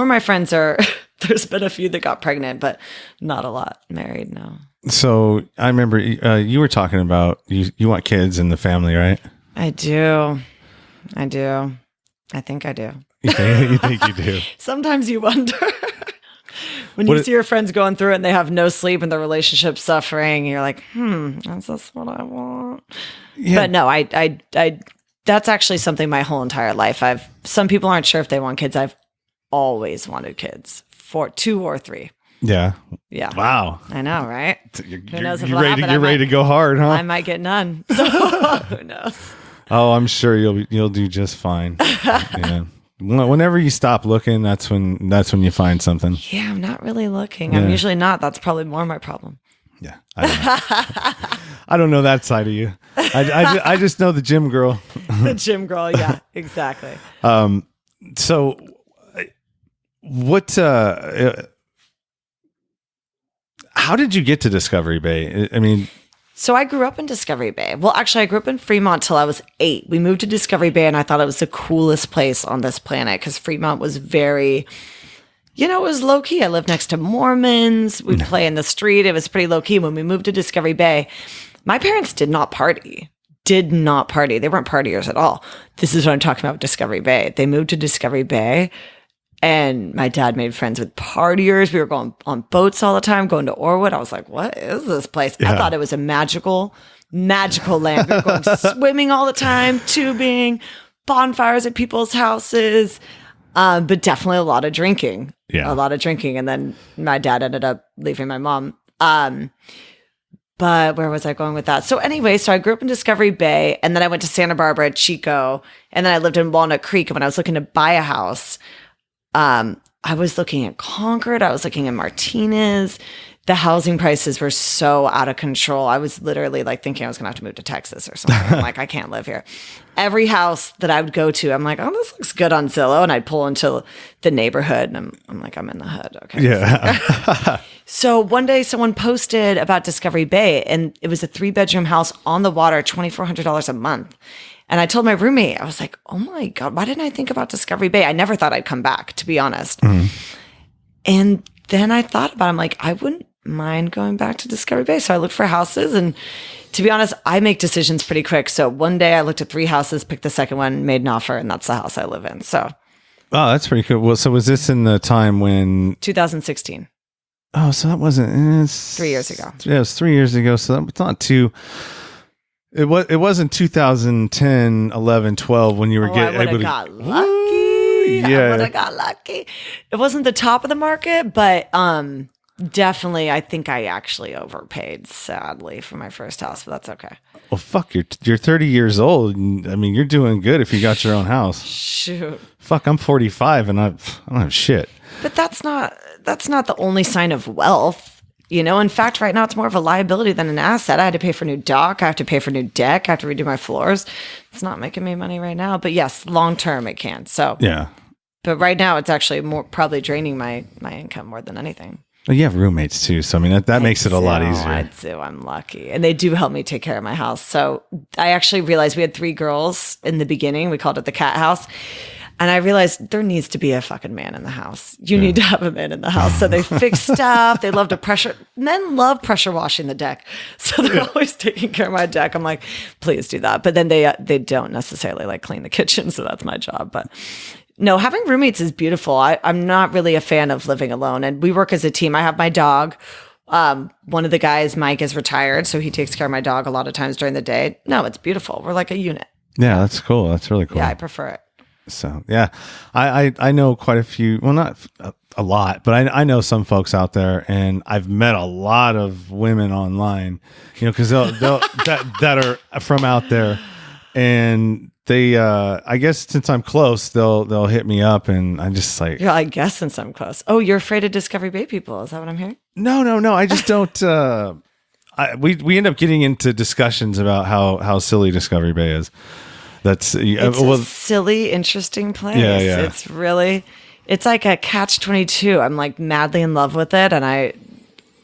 of my friends are, there's been a few that got pregnant, but not a lot married, no. So I remember you were talking about you want kids in the family, right? I do. I think I do. You think you do? Sometimes you wonder. When you see your friends going through it and they have no sleep and the relationship suffering, you're like, is this what I want? Yeah. But no, I that's actually something my whole entire life. Some people aren't sure if they want kids. I've always wanted kids, 2 or 3. Yeah. Yeah. Wow. I know, right? Who knows if you're ready to go hard, huh? I might get none. So who knows? Oh, I'm sure you'll do just fine. Yeah. Whenever you stop looking, that's when you find something. Yeah, I'm not really looking. I'm usually not. That's probably more my problem. Yeah. I don't know that side of you. I just know the gym girl. The gym girl. Yeah, exactly. So what, how did you get to Discovery Bay? I mean, So I grew up in Discovery Bay. Well, actually, I grew up in Fremont till I was 8. We moved to Discovery Bay, and I thought it was the coolest place on this planet because Fremont was very, it was low key. I lived next to Mormons. We'd play in the street. It was pretty low key. When we moved to Discovery Bay, my parents did not party. They weren't partiers at all. This is what I'm talking about with Discovery Bay. They moved to Discovery Bay. And my dad made friends with partiers. We were going on boats all the time, going to Orwood. I was like, what is this place? Yeah. I thought it was a magical land. We were going swimming all the time, tubing, bonfires at people's houses, but definitely a lot of drinking. Yeah. A lot of drinking. And then my dad ended up leaving my mom. But where was I going with that? So anyway, I grew up in Discovery Bay, and then I went to Santa Barbara at Chico, and then I lived in Walnut Creek. And when I was looking to buy a house, I was looking at Concord. I was looking at Martinez. The housing prices were so out of control. I was literally like thinking I was going to have to move to Texas or something. I'm like, I can't live here. Every house that I would go to, I'm like, oh, this looks good on Zillow. And I'd pull into the neighborhood, and I'm like, I'm in the hood. Okay. Yeah. So one day someone posted about Discovery Bay, and it was a 3-bedroom house on the water, $2,400 a month. And I told my roommate, I was like, oh my God, why didn't I think about Discovery Bay? I never thought I'd come back, to be honest. Mm-hmm. And then I thought about it. I'm like, I wouldn't mind going back to Discovery Bay. So I looked for houses. And to be honest, I make decisions pretty quick. So one day I looked at 3 houses, picked the second one, made an offer, and that's the house I live in. So. Oh, that's pretty cool. Well, so was this in the time when? 2016. Oh, so that wasn't. 3 years ago. Yeah, it was 3 years ago. So that's not too. It wasn't 2010, 11, 12 when you were getting able to. Got lucky. Yeah, I would have got lucky. It wasn't the top of the market, but definitely, I think I actually overpaid, sadly, for my first house. But that's okay. Well, fuck, you're 30 years old. I mean, you're doing good if you got your own house. Shoot. Fuck, I'm 45 and I don't have shit. But that's not the only sign of wealth. In fact, right now it's more of a liability than an asset. I had to pay for new dock. I have to pay for new deck. I have to redo my floors. It's not making me money right now. But yes, long term it can. So yeah. But right now it's actually more probably draining my income more than anything. Well, you have roommates too. So I mean that makes it a lot easier. I do. I'm lucky. And they do help me take care of my house. So I actually realized we had 3 girls in the beginning. We called it the cat house. And I realized there needs to be a fucking man in the house. You need to have a man in the house. So they fix stuff. They love to men love pressure washing the deck. So they're always taking care of my deck. I'm like, please do that. But then they don't necessarily like clean the kitchen. So that's my job. But no, having roommates is beautiful. I'm not really a fan of living alone. And we work as a team. I have my dog. One of the guys, Mike, is retired. So he takes care of my dog a lot of times during the day. No, it's beautiful. We're like a unit. Yeah, that's cool. That's really cool. Yeah, I prefer it. So yeah, I know quite a few. Well, not a lot, but I know some folks out there, and I've met a lot of women online. Because they'll that are from out there, and they I guess since I'm close, they'll hit me up, and I'm just like, yeah, I guess since I'm close. Oh, you're afraid of Discovery Bay people? Is that what I'm hearing? No. I just don't. We end up getting into discussions about how silly Discovery Bay is. It's a silly, interesting place. Yeah. It's like a catch-22. I'm like madly in love with it, and I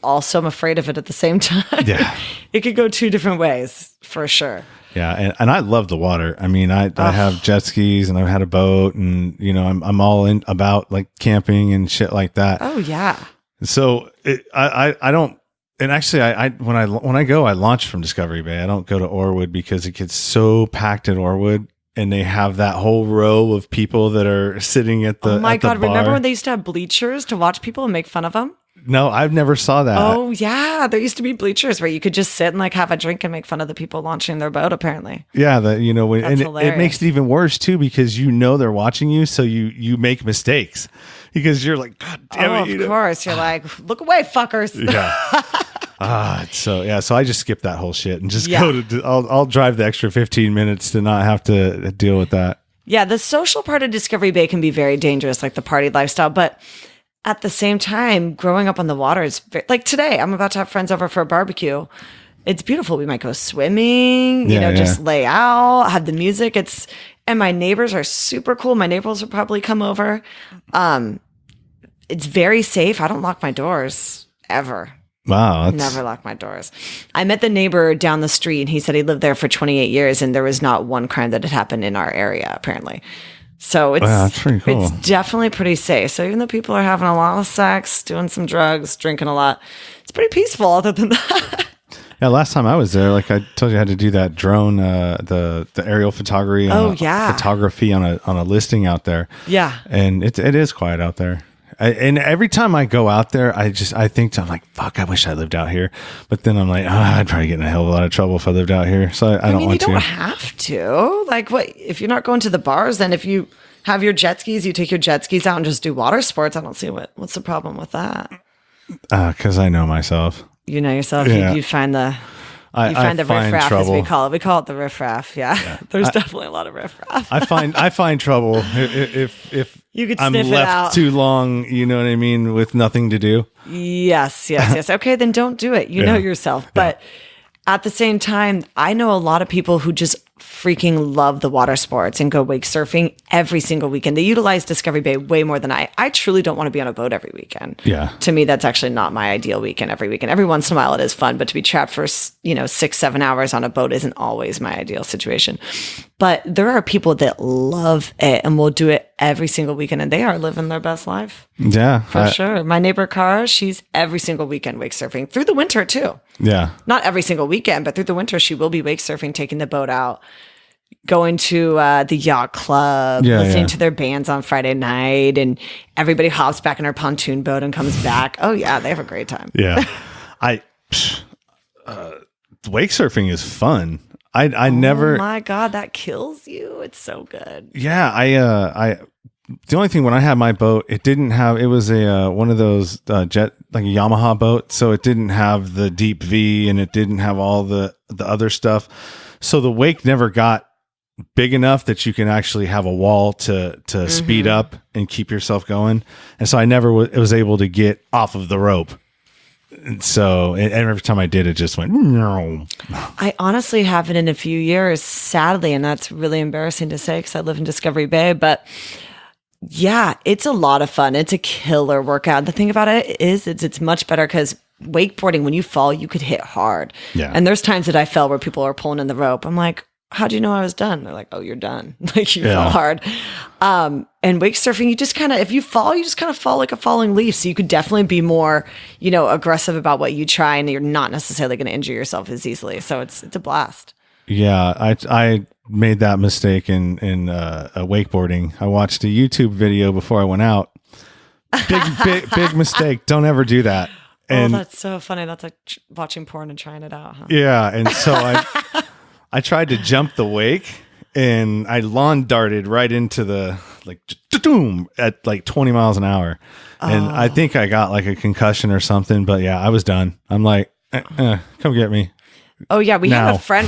also am afraid of it at the same time. Yeah. It could go 2 different ways for sure. Yeah, and I love the water. I mean, I have jet skis, and I've had a boat, and I'm all in about like camping and shit like that. Oh yeah. So I don't. And actually, when I go, I launch from Discovery Bay. I don't go to Orwood because it gets so packed at Orwood, and they have that whole row of people that are sitting at the. Oh my God! Bar. Remember when they used to have bleachers to watch people and make fun of them? No, I've never saw that. Oh yeah, there used to be bleachers where you could just sit and like have a drink and make fun of the people launching their boat. Apparently, yeah, it makes it even worse too because they're watching you, so you make mistakes because you're like, God damn it! Of course, you're like, look away, fuckers. Yeah. So I just skip that whole shit and just go to. I'll drive the extra 15 minutes to not have to deal with that. Yeah, the social part of Discovery Bay can be very dangerous, like the party lifestyle, but. At the same time, growing up on the water is like today. I'm about to have friends over for a barbecue. It's beautiful. We might go swimming, just lay out, have the music. And my neighbors are super cool. My neighbors will probably come over. It's very safe. I don't lock my doors ever. Wow. Never lock my doors. I met the neighbor down the street, and he said he lived there for 28 years, and there was not one crime that had happened in our area, apparently. So it's, wow, that's pretty cool. It's definitely pretty safe. So even though people are having a lot of sex, doing some drugs, drinking a lot, it's pretty peaceful other than that. Yeah, last time I was there, like I told you, I had to do that drone, the aerial photography. Photography on a listing out there. Yeah, and it is quiet out there. And every time I go out there, I'm like, fuck, I wish I lived out here. But then I'm like, I'd probably get in a hell of a lot of trouble if I lived out here. So I don't want to. You don't have to. Like, what if you're not going to the bars? Then if you have your jet skis, you take your jet skis out and just do water sports. I don't see what's the problem with that. Because I know myself. You know yourself. Yeah. You find the riffraff, trouble. as we call it. We call it the riffraff. Yeah. There's definitely a lot of riffraff. I find trouble if you could I'm sniff it left out too long, you know what I mean, with nothing to do. Yes. Okay, then don't do it. You know yourself. But at the same time, I know a lot of people who just freaking love the water sports and go wake surfing every single weekend. They utilize Discovery Bay way more than I. I truly don't want to be on a boat every weekend. Yeah. To me, that's actually not my ideal weekend every weekend. Every once in a while it is fun, but to be trapped for, 6-7 hours on a boat isn't always my ideal situation. But there are people that love it and will do it every single weekend, and they are living their best life. Yeah. For sure. My neighbor, Cara, she's every single weekend wake surfing through the winter too. Yeah. Not every single weekend, but through the winter, she will be wake surfing, taking the boat out, going to the yacht club, listening to their bands on Friday night, and everybody hops back in her pontoon boat and comes back. Oh yeah, they have a great time. Yeah. Wake surfing is fun. I never. Oh my God, that kills you. It's so good. Yeah. The only thing when I had my boat, it was a one of those jet, like a Yamaha boat. So it didn't have the deep V and it didn't have all the other stuff. So the wake never got big enough that you can actually have a wall to speed up and keep yourself going. And so I never was able to get off of the rope. And so and every time I did, it just went, no. I honestly haven't in a few years, sadly, and that's really embarrassing to say because I live in Discovery Bay, but yeah, it's a lot of fun. It's a killer workout. The thing about it is it's much better because wakeboarding, when you fall, you could hit hard. Yeah. And there's times that I fell where people are pulling in the rope. I'm like, how'd you know I was done? They're like, oh, you're done. Like you fell hard. And wake surfing, you just kind of, if you fall, you just kind of fall like a falling leaf. So you could definitely be more, aggressive about what you try, and you're not necessarily going to injure yourself as easily. So it's a blast. Yeah. I made that mistake in wakeboarding. I watched a YouTube video before I went out. Big mistake. Don't ever do that. And that's so funny. That's like watching porn and trying it out, huh? Yeah. And so I tried to jump the wake and I lawn darted right into the at like 20 miles an hour. And I think I got like a concussion or something, but yeah, I was done. I'm like, come get me. Oh yeah. We had a friend,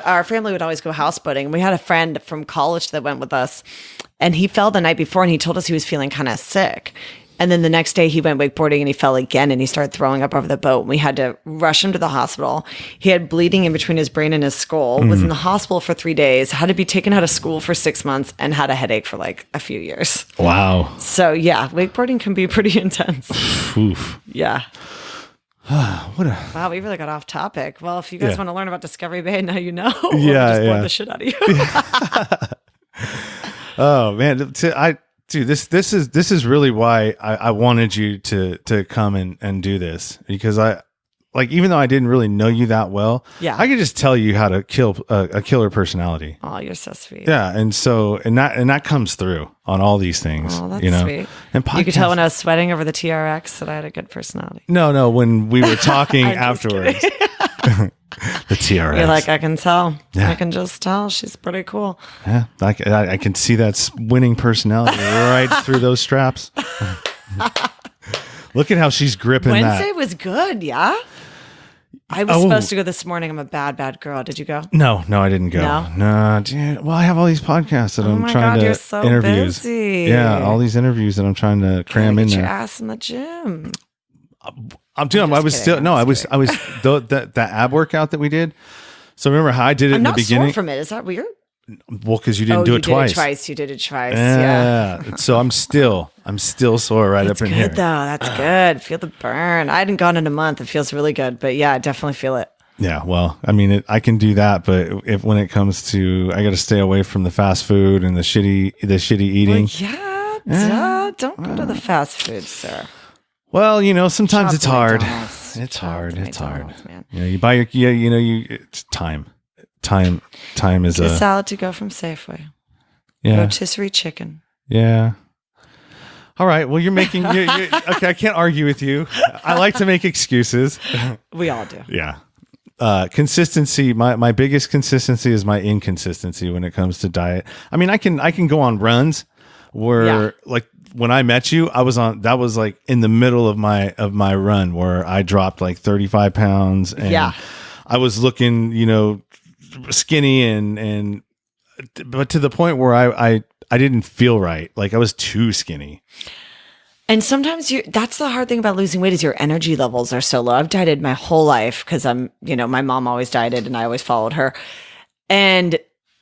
our family would always go houseboating. We had a friend from college that went with us, and he fell the night before and he told us he was feeling kind of sick. And then the next day he went wakeboarding and he fell again and he started throwing up over the boat. We had to rush him to the hospital. He had bleeding in between his brain and his skull, was in the hospital for 3 days, had to be taken out of school for 6 months, and had a headache for like a few years. Wow. So yeah, wakeboarding can be pretty intense. Oof. Yeah. Wow, we really got off topic. Well, if you guys want to learn about Discovery Bay, now you know. Yeah, just bored the shit out of you. Oh man, this is really why I wanted you to come and do this, because even though I didn't really know you that well, I could just tell you how to kill a killer personality. Oh, you're so sweet. Yeah, and that comes through on all these things. Oh, that's sweet. And you could tell when I was sweating over the TRX that I had a good personality. No, when we were talking afterwards. The TRX. You're like, I can tell. Yeah. I can just tell. She's pretty cool. Yeah, I can see that winning personality right through those straps. Look at how she's gripping Wednesday was good, yeah? I was supposed to go this morning. I'm a bad girl. Did you go? No, I didn't go. No, dude. Well, I have all these podcasts that I'm trying to you're so interviews. Busy. Yeah, all these interviews that I'm trying to cram in get there. Your ass in the gym. I'm doing. I was still. No, I was. That ab workout that we did. So remember how I did it in the beginning? I'm not sore from it. Is that weird? Well, because you didn't do it twice. You did it twice. Yeah. So I'm still sore right up in here. That's good though. That's good. Feel the burn. I hadn't gone in a month. It feels really good. But yeah, I definitely feel it. Yeah. Well, I mean, I can do that, but when it comes to, I got to stay away from the fast food and the shitty eating. Well, don't go to the fast food, sir. Well, sometimes it's hard. It's hard, man. You buy it's time. Time is a salad to go from Safeway. Yeah. Rotisserie chicken. Yeah. All right. Well, you're making. Okay, I can't argue with you. I like to make excuses. We all do. Yeah. Consistency. My biggest consistency is my inconsistency when it comes to diet. I mean, I can go on runs where like when I met you, that was like in the middle of my run where I dropped like 35 pounds and I was looking, skinny but to the point where I didn't feel right. Like I was too skinny. And sometimes that's the hard thing about losing weight is your energy levels are so low. I've dieted my whole life because my mom always dieted and I always followed her. And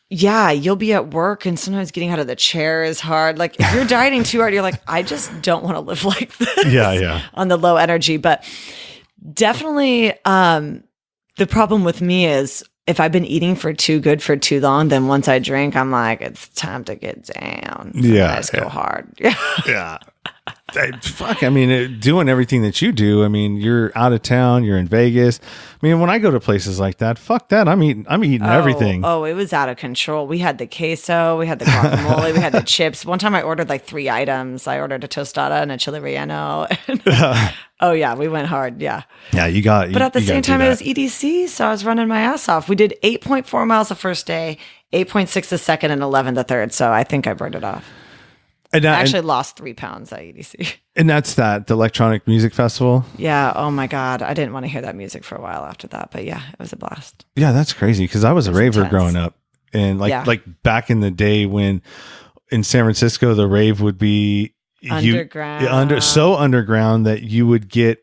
yeah, you'll be at work and sometimes getting out of the chair is hard. Like if you're dieting too hard, you're like, I just don't want to live like this. Yeah. On the low energy. But definitely the problem with me is if I've been eating for too long, then once I drink, I'm like, it's time to get down. I just go hard. Yeah. Fuck. I mean, doing everything that you do. I mean, you're out of town. You're in Vegas. I mean, when I go to places like that, fuck that. I'm eating everything. Oh, it was out of control. We had the queso. We had the guacamole. We had the chips. One time I ordered like 3 items. I ordered a tostada and a chile relleno. Oh yeah, we went hard. Yeah. Yeah, you got. But at the same time, it was EDC, so I was running my ass off. We did 8.4 miles the first day, 8.6 the second, and 11 the third. So I think I burned it off. I actually lost 3 pounds at EDC. And that's the Electronic Music Festival? Yeah. Oh my God. I didn't want to hear that music for a while after that. But yeah, it was a blast. Yeah, that's crazy because I was a raver growing up. And like back in the day when in San Francisco, the rave would be underground. So underground that you would get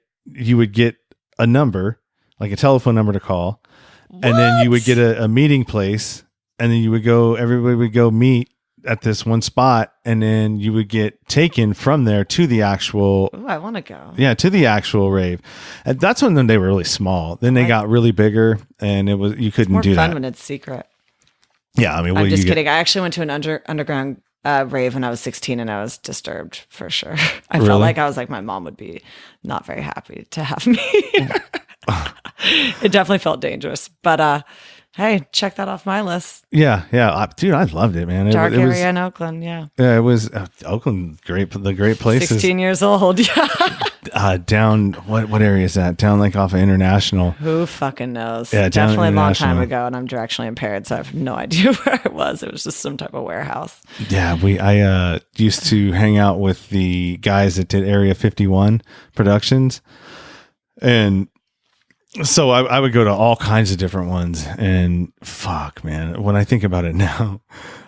a number, like a telephone number to call. What? And then you would get a meeting place. And then everybody would go meet at this one spot, and then you would get taken from there to the actual. Ooh, I want to go. Yeah, to the actual rave. And that's when they were really small. Then they got really bigger, and you couldn't do that. More fun when it's secret. Yeah, I mean, I'm just kidding. I actually went to an underground rave when I was 16, and I was disturbed for sure. I felt like my mom would be not very happy to have me. It definitely felt dangerous, but hey, check that off my list. Yeah. Dude, I loved it, man. Dark area in Oakland, yeah. Yeah, it was Oakland, the great places. 16 years old, yeah. Down, what area is that? Down like off of International. Who fucking knows? Yeah, definitely a long time ago, and I'm directionally impaired, so I have no idea where it was. It was just some type of warehouse. Yeah, I used to hang out with the guys that did Area 51 Productions, and so I would go to all kinds of different ones, and fuck, man, when I think about it now,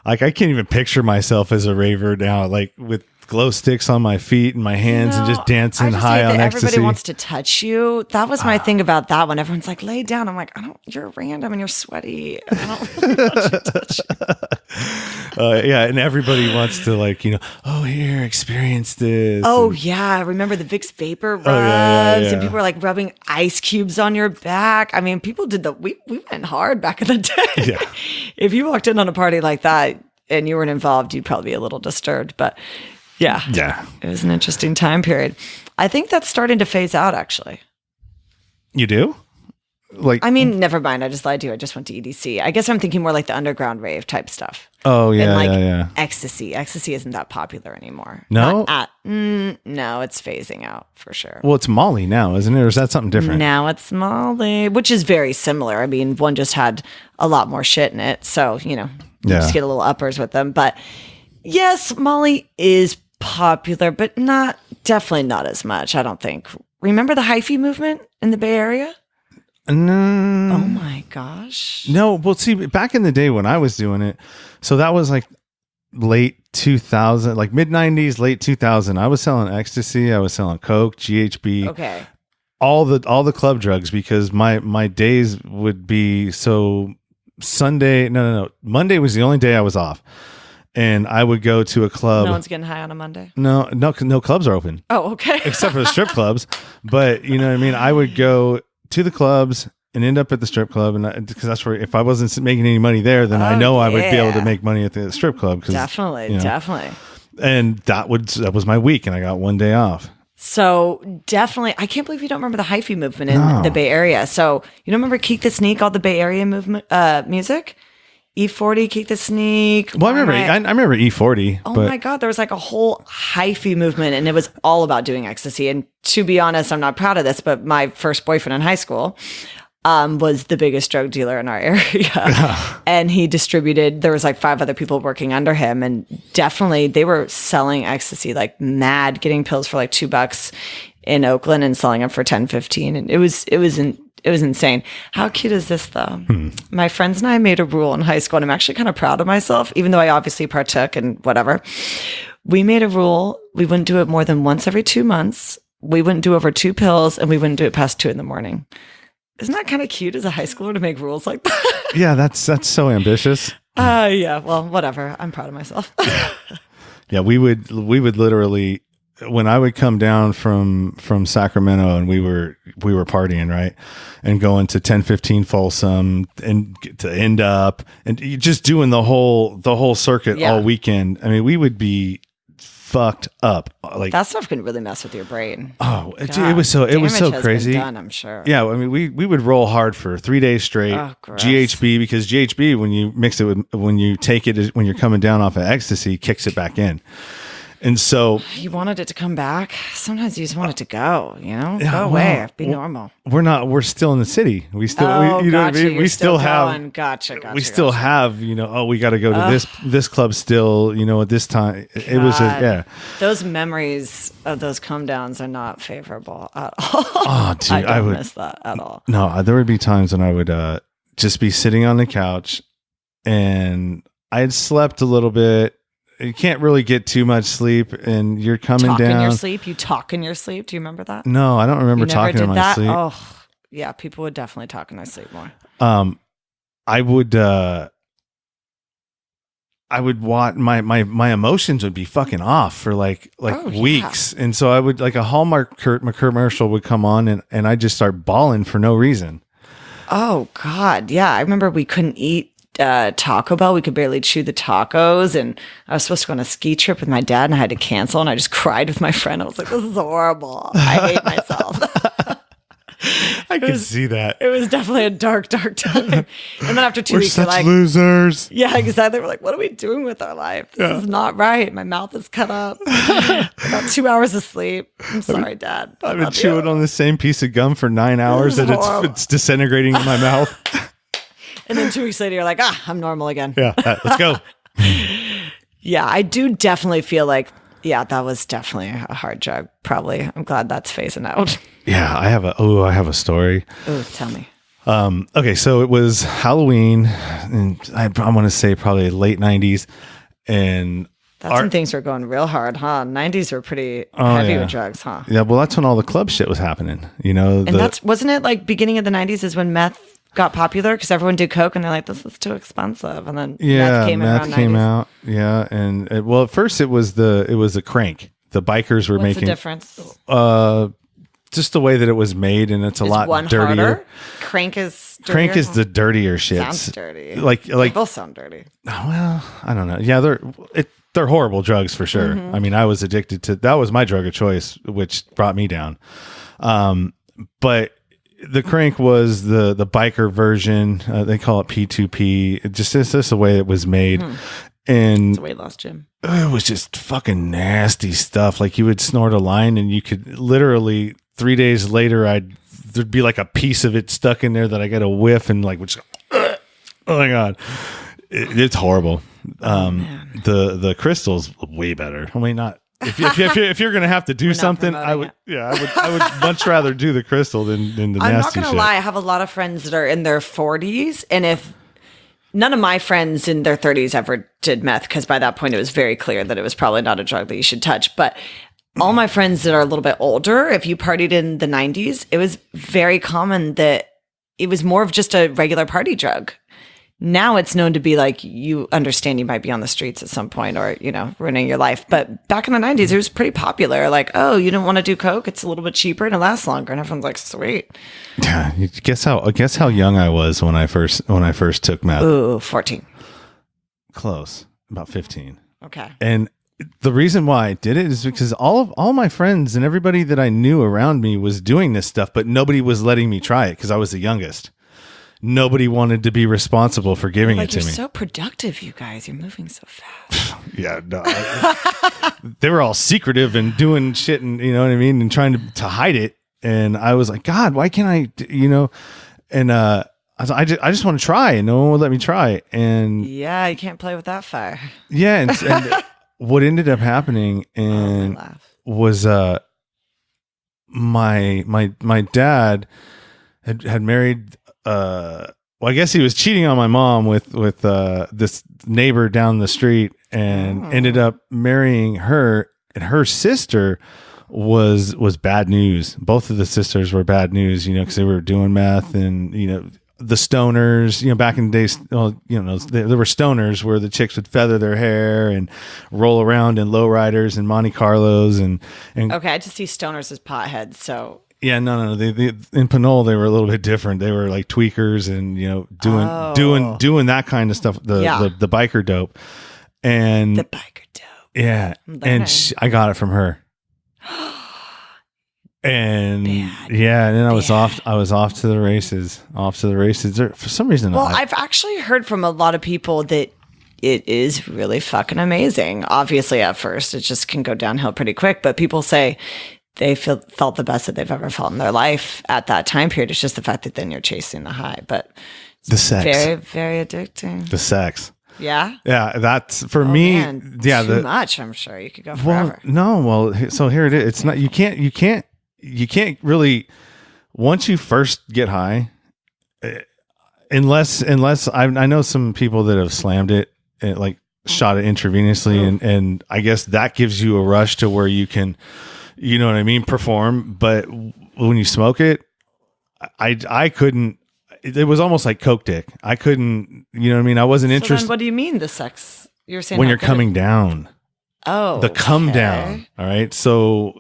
like I can't even picture myself as a raver now, like with glow sticks on my feet and my hands and just dancing high on ecstasy. Everybody wants to touch you. That was my thing about that one. Everyone's like, lay down. I'm like, you're random and you're sweaty. I don't really want you to touch you. Yeah, and everybody wants to oh, here, experience this. Oh, yeah. Remember the Vicks Vapor rubs? And people were like rubbing ice cubes on your back. I mean, people did we went hard back in the day. Yeah. If you walked in on a party like that and you weren't involved, you'd probably be a little disturbed. But yeah. It was an interesting time period. I think that's starting to phase out, actually. You do? I mean, never mind. I just lied to you. I just went to EDC. I guess I'm thinking more like the underground rave type stuff. Oh, yeah, and ecstasy. Ecstasy isn't that popular anymore. No? No, it's phasing out for sure. Well, it's Molly now, isn't it? Or is that something different? Now it's Molly, which is very similar. I mean, one just had a lot more shit in it. So, you just get a little uppers with them. But yes, Molly is popular, but definitely not as much, I don't think. Remember the hyphy movement in the Bay Area? No. Oh my gosh. No, well, see, back in the day when I was doing it, so that was like late 2000, like mid 90s, late 2000. I was selling ecstasy, I was selling coke, GHB. Okay. All the club drugs, because my days would be so Sunday. No. Monday was the only day I was off. And I would go to a club. No one's getting high on a Monday. No, clubs are open. Oh, okay. Except for the strip clubs. But you know what I mean? I would go to the clubs and end up at the strip club. And because that's where, if I wasn't making any money there, then I know I would be able to make money at the strip club. Definitely. And that was my week. And I got one day off. So definitely, I can't believe you don't remember the hyphy movement in the Bay Area. So you don't remember Keek the Sneak, all the Bay Area movement music? E40, Keek the Sneak. Well, I remember E40. Oh my God, there was like a whole hyphy movement, and it was all about doing ecstasy. And to be honest, I'm not proud of this, but my first boyfriend in high school was the biggest drug dealer in our area. And he distributed, there was like 5 other people working under him. And definitely they were selling ecstasy like mad, getting pills for like $2 in Oakland and selling them for 10, 15. And it was insane. How cute is this though? My friends and I made a rule in high school, and I'm actually kind of proud of myself, even though I obviously partook and whatever. We made a rule. We wouldn't do it more than once every 2 months. We wouldn't do over 2 pills, and we wouldn't do it past 2 a.m. Isn't that kind of cute as a high schooler to make rules like that? Yeah, that's so ambitious. Yeah. Well, whatever. I'm proud of myself. Yeah, we would literally, when I would come down from Sacramento and we were partying, right, and going to 1015 Folsom and to end up and just doing the whole circuit all weekend. I mean, we would be fucked up. Like that stuff can really mess with your brain. Oh, it was so crazy. Done, I'm sure. Yeah, I mean, we would roll hard for 3 days straight. Oh, GHB, because GHB, when you mix it with, when you take it, when you're coming down off of ecstasy, kicks it back in. And so you wanted it to come back. Sometimes you just want it to go, go away, be normal. We're still in the city. We still, you know what I mean? We still have, gotcha. We still have, we got to go to this club still, at this time. It was, Those memories of those come downs are not favorable at all. Oh, dude, I would miss that at all. No, there would be times when I would just be sitting on the couch and I had slept a little bit. You can't really get too much sleep, and you're coming down. In your sleep? You talk in your sleep? Do you remember that? No, I don't remember talking in my sleep. Oh, yeah. People would definitely talk in their sleep more. I would watch my emotions would be fucking off for like weeks, and so I would like a Hallmark commercial would come on, and I just start bawling for no reason. Oh God, yeah. I remember we couldn't eat Taco Bell. We could barely chew the tacos, and I was supposed to go on a ski trip with my dad, and I had to cancel, and I just cried with my friend. I was like, this is horrible. I hate myself. I can see that. It was definitely a dark time. And then after 2 weeks, we're like losers. Yeah, exactly. We're like, what are we doing with our life? This is not right. My mouth is cut up. I got 2 hours of sleep. I'm sorry, Dad. I've been chewing on the same piece of gum for 9 hours, and it's disintegrating in my mouth. And then 2 weeks later, you're like, I'm normal again. Yeah, let's go. Yeah, I do definitely feel like, that was definitely a hard drug. Probably. I'm glad that's phasing out. Yeah, I have a story. Oh, tell me. Okay, so it was Halloween, and I want to say probably late 90s. And that's when things were going real hard, huh? 90s were pretty heavy with drugs, huh? Yeah, well, that's when all the club shit was happening, And wasn't it like beginning of the 90s is when meth got popular because everyone did coke and they're like, this is too expensive, and then meth came out. Yeah, and at first it was the crank. The bikers were making. What's the difference? Just the way that it was made, and it's a lot dirtier. Harder? Crank is dirtier? Crank is the dirtier shit. Sounds dirty. Like they both sound dirty. Well, I don't know. Yeah, they're horrible drugs for sure. Mm-hmm. I mean, I was addicted to that. Was my drug of choice, which brought me down. But the crank was the biker version. They call it P2P. It's just the way it was made. And it's a weight loss gym. It was just fucking nasty stuff. Like you would snort a line and you could literally 3 days later, there'd be like a piece of it stuck in there that I got a whiff and like, oh my God, it's horrible. The crystal's way better. I mean, not. If you're gonna have to do something, I would much rather do the crystal than the nasty shit. I'm not gonna lie, I have a lot of friends that are in their 40s, and if none of my friends in their 30s ever did meth, because by that point it was very clear that it was probably not a drug that you should touch. But all my friends that are a little bit older, if you partied in the 90s, it was very common that it was more of just a regular party drug. Now it's known to be like, you understand you might be on the streets at some point or, ruining your life. But back in the 90s, it was pretty popular. Like, oh, you don't want to do coke? It's a little bit cheaper and it lasts longer. And everyone's like, sweet. Yeah. Guess how young I was when I first took meth? Ooh, 14. Close. About 15. Okay. And the reason why I did it is because all my friends and everybody that I knew around me was doing this stuff, but nobody was letting me try it because I was the youngest. Nobody wanted to be responsible for giving it to me. You're so productive, you guys. You're moving so fast. Yeah, no. They were all secretive and doing shit, and you know what I mean, and trying to hide it. And I was like, God, why can't I? And I just want to try, and no one would let me try. And yeah, you can't play with that fire. Yeah, and what ended up happening was my dad had married. Well, I guess he was cheating on my mom with this neighbor down the street, and ended up marrying her. And her sister was bad news. Both of the sisters were bad news, because they were doing meth, and the stoners. Back in the days, there were stoners where the chicks would feather their hair and roll around in lowriders and Monte Carlos, and okay, I just see stoners as potheads, so. Yeah, no. They in Pinole they were a little bit different. They were like tweakers and doing that kind of stuff. The biker dope, and the biker dope. Yeah, and I got it from her. And yeah, and then I was off. I was off to the races. For some reason. Well, I've actually heard from a lot of people that it is really fucking amazing. Obviously, at first, it just can go downhill pretty quick. But people say they felt the best that they've ever felt in their life at that time period. It's just the fact that then you're chasing the high. But the sex, very, very addicting. The sex. Yeah. Yeah, that's for me. Man, yeah, too much. I'm sure you could go forever. So here it is. It's not. You can't really. Once you first get high, unless I know some people that have slammed it, like shot it intravenously, and I guess that gives you a rush to where you can. You know what I mean? Perform. But when you smoke it, I couldn't, it was almost like Coke dick. I couldn't, you know what I mean? I wasn't interested. Then what do you mean the sex? You're saying when you're coming down. Oh, the come down. All right. So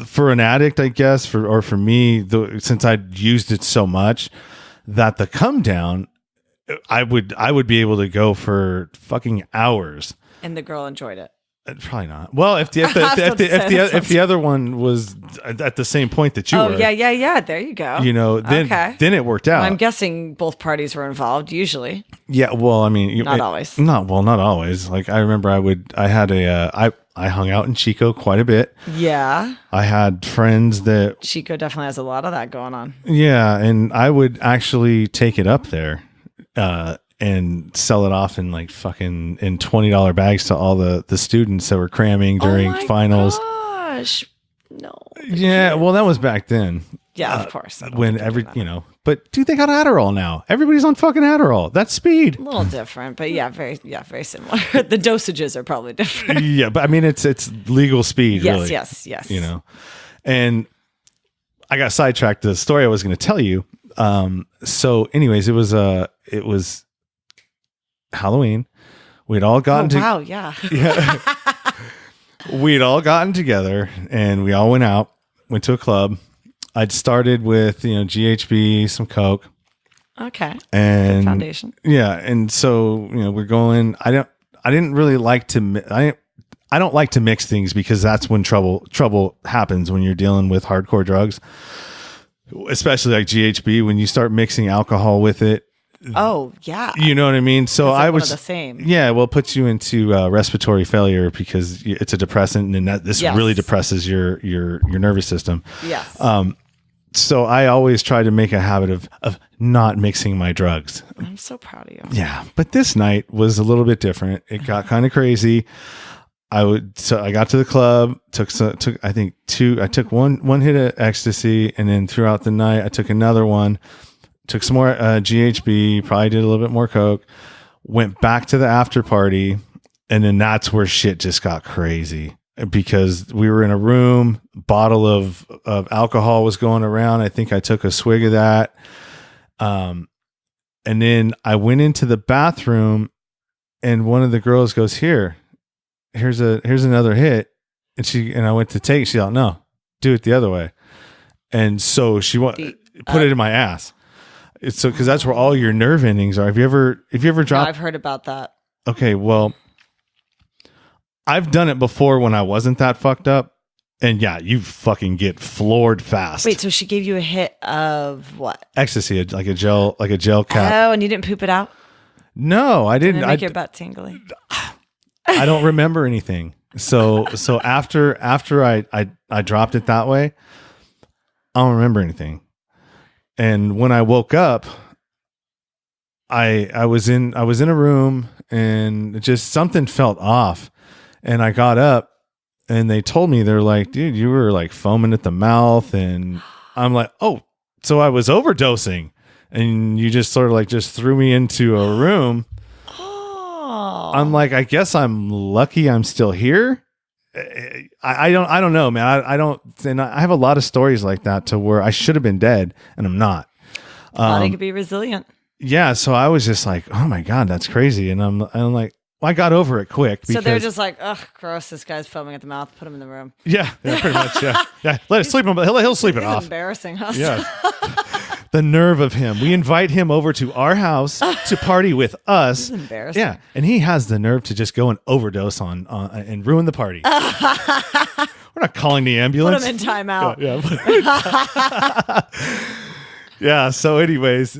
for an addict, I guess, for me, since I'd used it so much that the come down, I would be able to go for fucking hours. And the girl enjoyed it. Probably not. Well, if the other one was at the same point that you were. Oh, yeah. There you go. Then it worked out. Well, I'm guessing both parties were involved usually. Yeah. Well, I mean, not always. Not always. Like I remember I hung out in Chico quite a bit. Yeah. I had friends that Chico definitely has a lot of that going on. Yeah. And I would actually take it up there. And sell it off in like fucking in $20 bags to all the students that were cramming during finals. Gosh, no. Yeah, well, that was back then. Yeah, of course. When but dude, they got Adderall now. Everybody's on fucking Adderall. That's speed. A little different, but very similar. The dosages are probably different. Yeah, but I mean, it's legal speed. Yes, really. Yes. And I got sidetracked. The story I was going to tell you. So, anyways, it was Halloween. We'd all gotten yeah. We'd all gotten together and we all went to a club. I'd started with, GHB, some Coke. Okay. And good foundation. Yeah. And so, we're going, I don't like to mix things because that's when trouble happens when you're dealing with hardcore drugs, especially like GHB, when you start mixing alcohol with it. Oh yeah, you know what I mean. So I was the same. Yeah, well, it puts you into respiratory failure because it's a depressant, and this really depresses your nervous system. Yes. So I always try to make a habit of not mixing my drugs. I'm so proud of you. Yeah, but this night was a little bit different. It got kind of crazy. I got to the club, took I think I took one hit of ecstasy, and then throughout the night I took another one. Took some more GHB, probably did a little bit more Coke, went back to the after party, and then that's where shit just got crazy because we were in a room, bottle of alcohol was going around. I think I took a swig of that. And then I went into the bathroom and one of the girls goes, here's another hit. And I went to take it. She's like, no, do it the other way. And so she put it in my ass. It's so, cause that's where all your nerve endings are. Have you ever dropped? No, I've heard about that. Okay. Well, I've done it before when I wasn't that fucked up. And yeah, you fucking get floored fast. Wait, so she gave you a hit of what? Ecstasy, like a gel cap. Oh, and you didn't poop it out? No, I didn't. Did it make your butt tingly? I don't remember anything. So after I dropped it that way, I don't remember anything. And when I woke up, I was in a room and just something felt off. And I got up and they told me, they're like, dude, you were like foaming at the mouth. And I'm like, oh, so I was overdosing. And you just sort of like just threw me into a room. Oh. I'm like, I guess I'm lucky I'm still here. I don't know, man. I don't, and I have a lot of stories like that to where I should have been dead and I'm not. Body could be resilient. Yeah. So I was just like, oh my God, that's crazy. And I'm like, well, I got over it quick. So they're just like, ugh, gross. This guy's foaming at the mouth. Put him in the room. Yeah, pretty much. Yeah. Let it sleep. He'll sleep it off. Embarrassing us. Yeah. The nerve of him. We invite him over to our house to party with us. This is embarrassing. Yeah. And he has the nerve to just go and overdose on and ruin the party. We're not calling the ambulance. Put him in timeout. Yeah. Yeah. So anyways,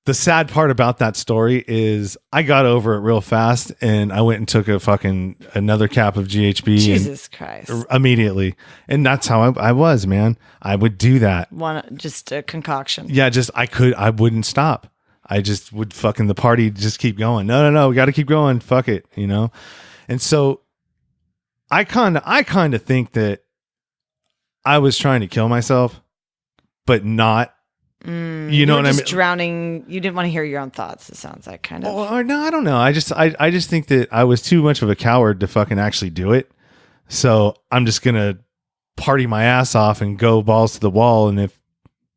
the sad part about that story is I got over it real fast and I went and took another cap of GHB. Jesus Christ. Immediately. And that's how I was, man. I would do that. Just a concoction. Yeah, I wouldn't stop. I just would the party just keep going. No, we got to keep going. Fuck it, you know? And so I kind of think that I was trying to kill myself, but not. You know what I mean? Drowning. You didn't want to hear your own thoughts. It sounds like kind of. Or no, I don't know. I just think that I was too much of a coward to fucking actually do it. So I'm just gonna party my ass off and go balls to the wall. And if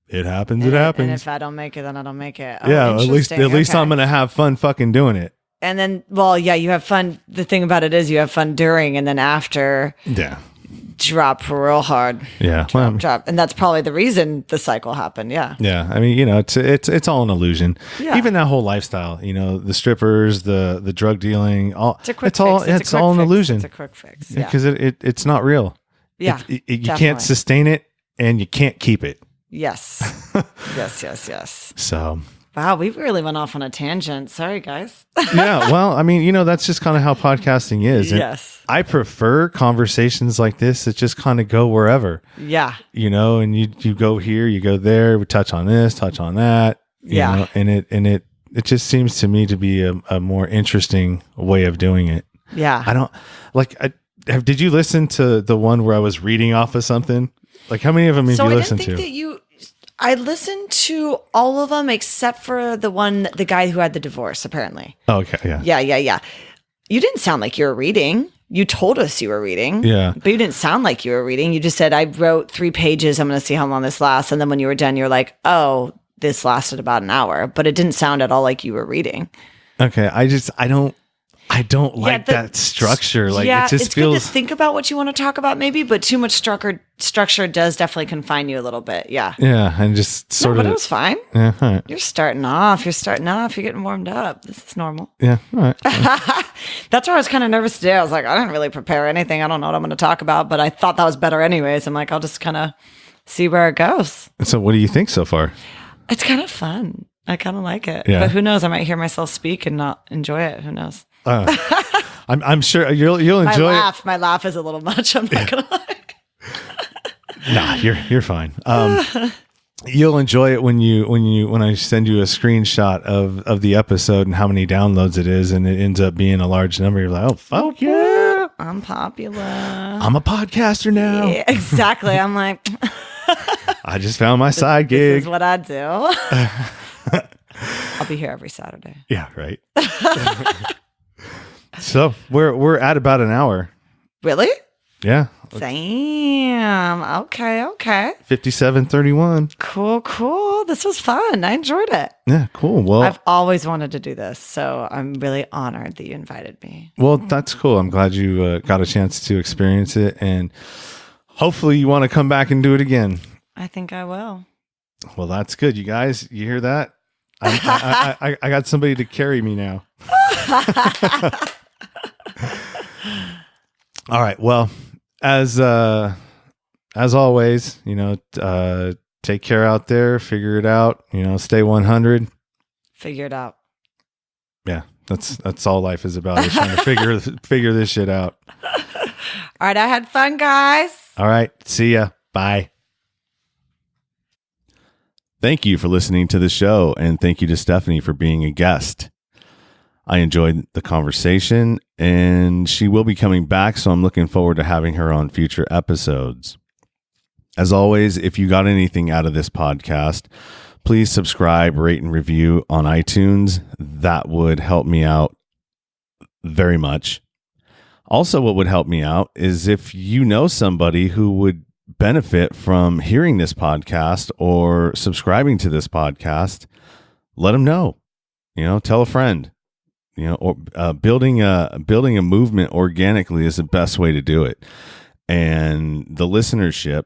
it happens, it happens. And if I don't make it, then I don't make it. Oh, yeah, at least I'm gonna have fun fucking doing it. And then, well, yeah, you have fun. The thing about it is, you have fun during, and then after. Yeah. Drop real hard. Yeah. Drop. And that's probably the reason the cycle happened. Yeah. Yeah. I mean, you know, it's all an illusion. Yeah. Even that whole lifestyle, you know, the strippers, the drug dealing, it's all an illusion. It's a quick fix. Yeah. Because it's not real. Yeah. You can't sustain it and you can't keep it. Yes. yes. So. Wow, we really went off on a tangent. Sorry, guys. Yeah, well, I mean, you know, that's just kind of how podcasting is. Yes. I prefer conversations like this that just kind of go wherever. Yeah. You know, and you go here, you go there, we touch on this, touch on that. You know, and it just seems to me to be a more interesting way of doing it. Yeah. I don't like. Did you listen to the one where I was reading off of something? Like, how many of them have you listened to? I listened to all of them except for the guy who had the divorce, apparently. Oh, okay. Yeah. Yeah. You didn't sound like you were reading. You told us you were reading. Yeah. But you didn't sound like you were reading. You just said, I wrote 3 pages. I'm going to see how long this lasts. And then when you were done, you're like, oh, this lasted about an hour. But it didn't sound at all like you were reading. Okay. I don't like that structure. Like, it just feels. Good to think about what you want to talk about, maybe, but too much structure does definitely confine you a little bit. Yeah. Yeah, and just sort of. But it was fine. Yeah. All right. You're starting off. You're getting warmed up. This is normal. Yeah. All right. That's why I was kind of nervous today. I was like, I didn't really prepare anything. I don't know what I'm going to talk about, but I thought that was better anyways. I'm like, I'll just kind of see where it goes. So, what do you think so far? It's kind of fun. I kind of like it. Yeah. But who knows? I might hear myself speak and not enjoy it. Who knows? I'm sure you'll enjoy it. My laugh is a little much. I'm not gonna lie. Nah, you're fine. You'll enjoy it when I send you a screenshot of the episode and how many downloads it is, and it ends up being a large number. You're like, oh fuck yeah, I'm popular. I'm a podcaster now. Yeah, exactly. I'm like, I just found my side gig. This is what I do. I'll be here every Saturday. Yeah, right. So we're at about an hour. Really? Yeah. Damn. Okay. 57-31. Cool. This was fun. I enjoyed it. Yeah, cool. Well, I've always wanted to do this, so I'm really honored that you invited me. Well, that's cool. I'm glad you got a chance to experience it, and hopefully you want to come back and do it again. I think I will. Well, that's good. You guys, you hear that? I got somebody to carry me now. All right. Well, as always, take care out there, figure it out, stay 100. Figure it out. Yeah. That's all life is about, is trying to figure this shit out. All right. I had fun, guys. All right. See ya. Bye. Thank you for listening to the show, and thank you to Stephanie for being a guest. I enjoyed the conversation, and she will be coming back, so I'm looking forward to having her on future episodes. As always, if you got anything out of this podcast, please subscribe, rate, and review on iTunes. That would help me out very much. Also, what would help me out is if you know somebody who would benefit from hearing this podcast or subscribing to this podcast, let them know. Tell a friend. Or building a movement organically is the best way to do it. And the listenership,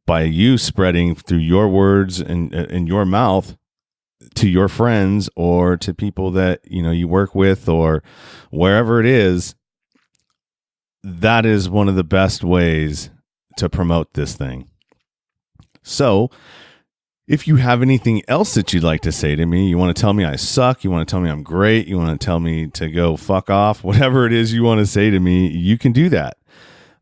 by you spreading through your words and your mouth to your friends or to people that you work with or wherever it is, that is one of the best ways to promote this thing. So if you have anything else that you'd like to say to me, you want to tell me I suck, you want to tell me I'm great, you want to tell me to go fuck off, whatever it is you want to say to me, you can do that.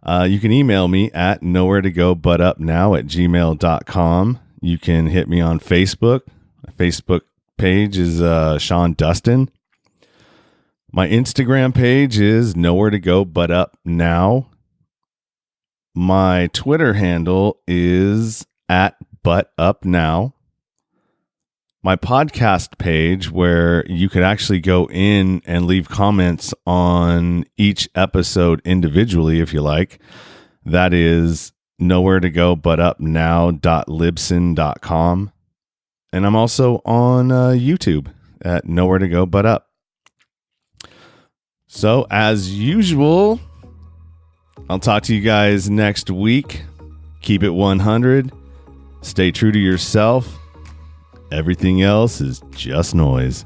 You can email me at nowheretogobutupnow@gmail.com. You can hit me on Facebook. My Facebook page is Sean Dustin. My Instagram page is Nowhere to Go But Up Now. My Twitter handle is @ButUpNow. My podcast page, where you could actually go in and leave comments on each episode individually if you like, that is nowhere to go but up now.libsyn.com. And I'm also on YouTube at Nowhere to Go But Up. So as usual, I'll talk to you guys next week. Keep it 100. Stay true to yourself. Everything else is just noise.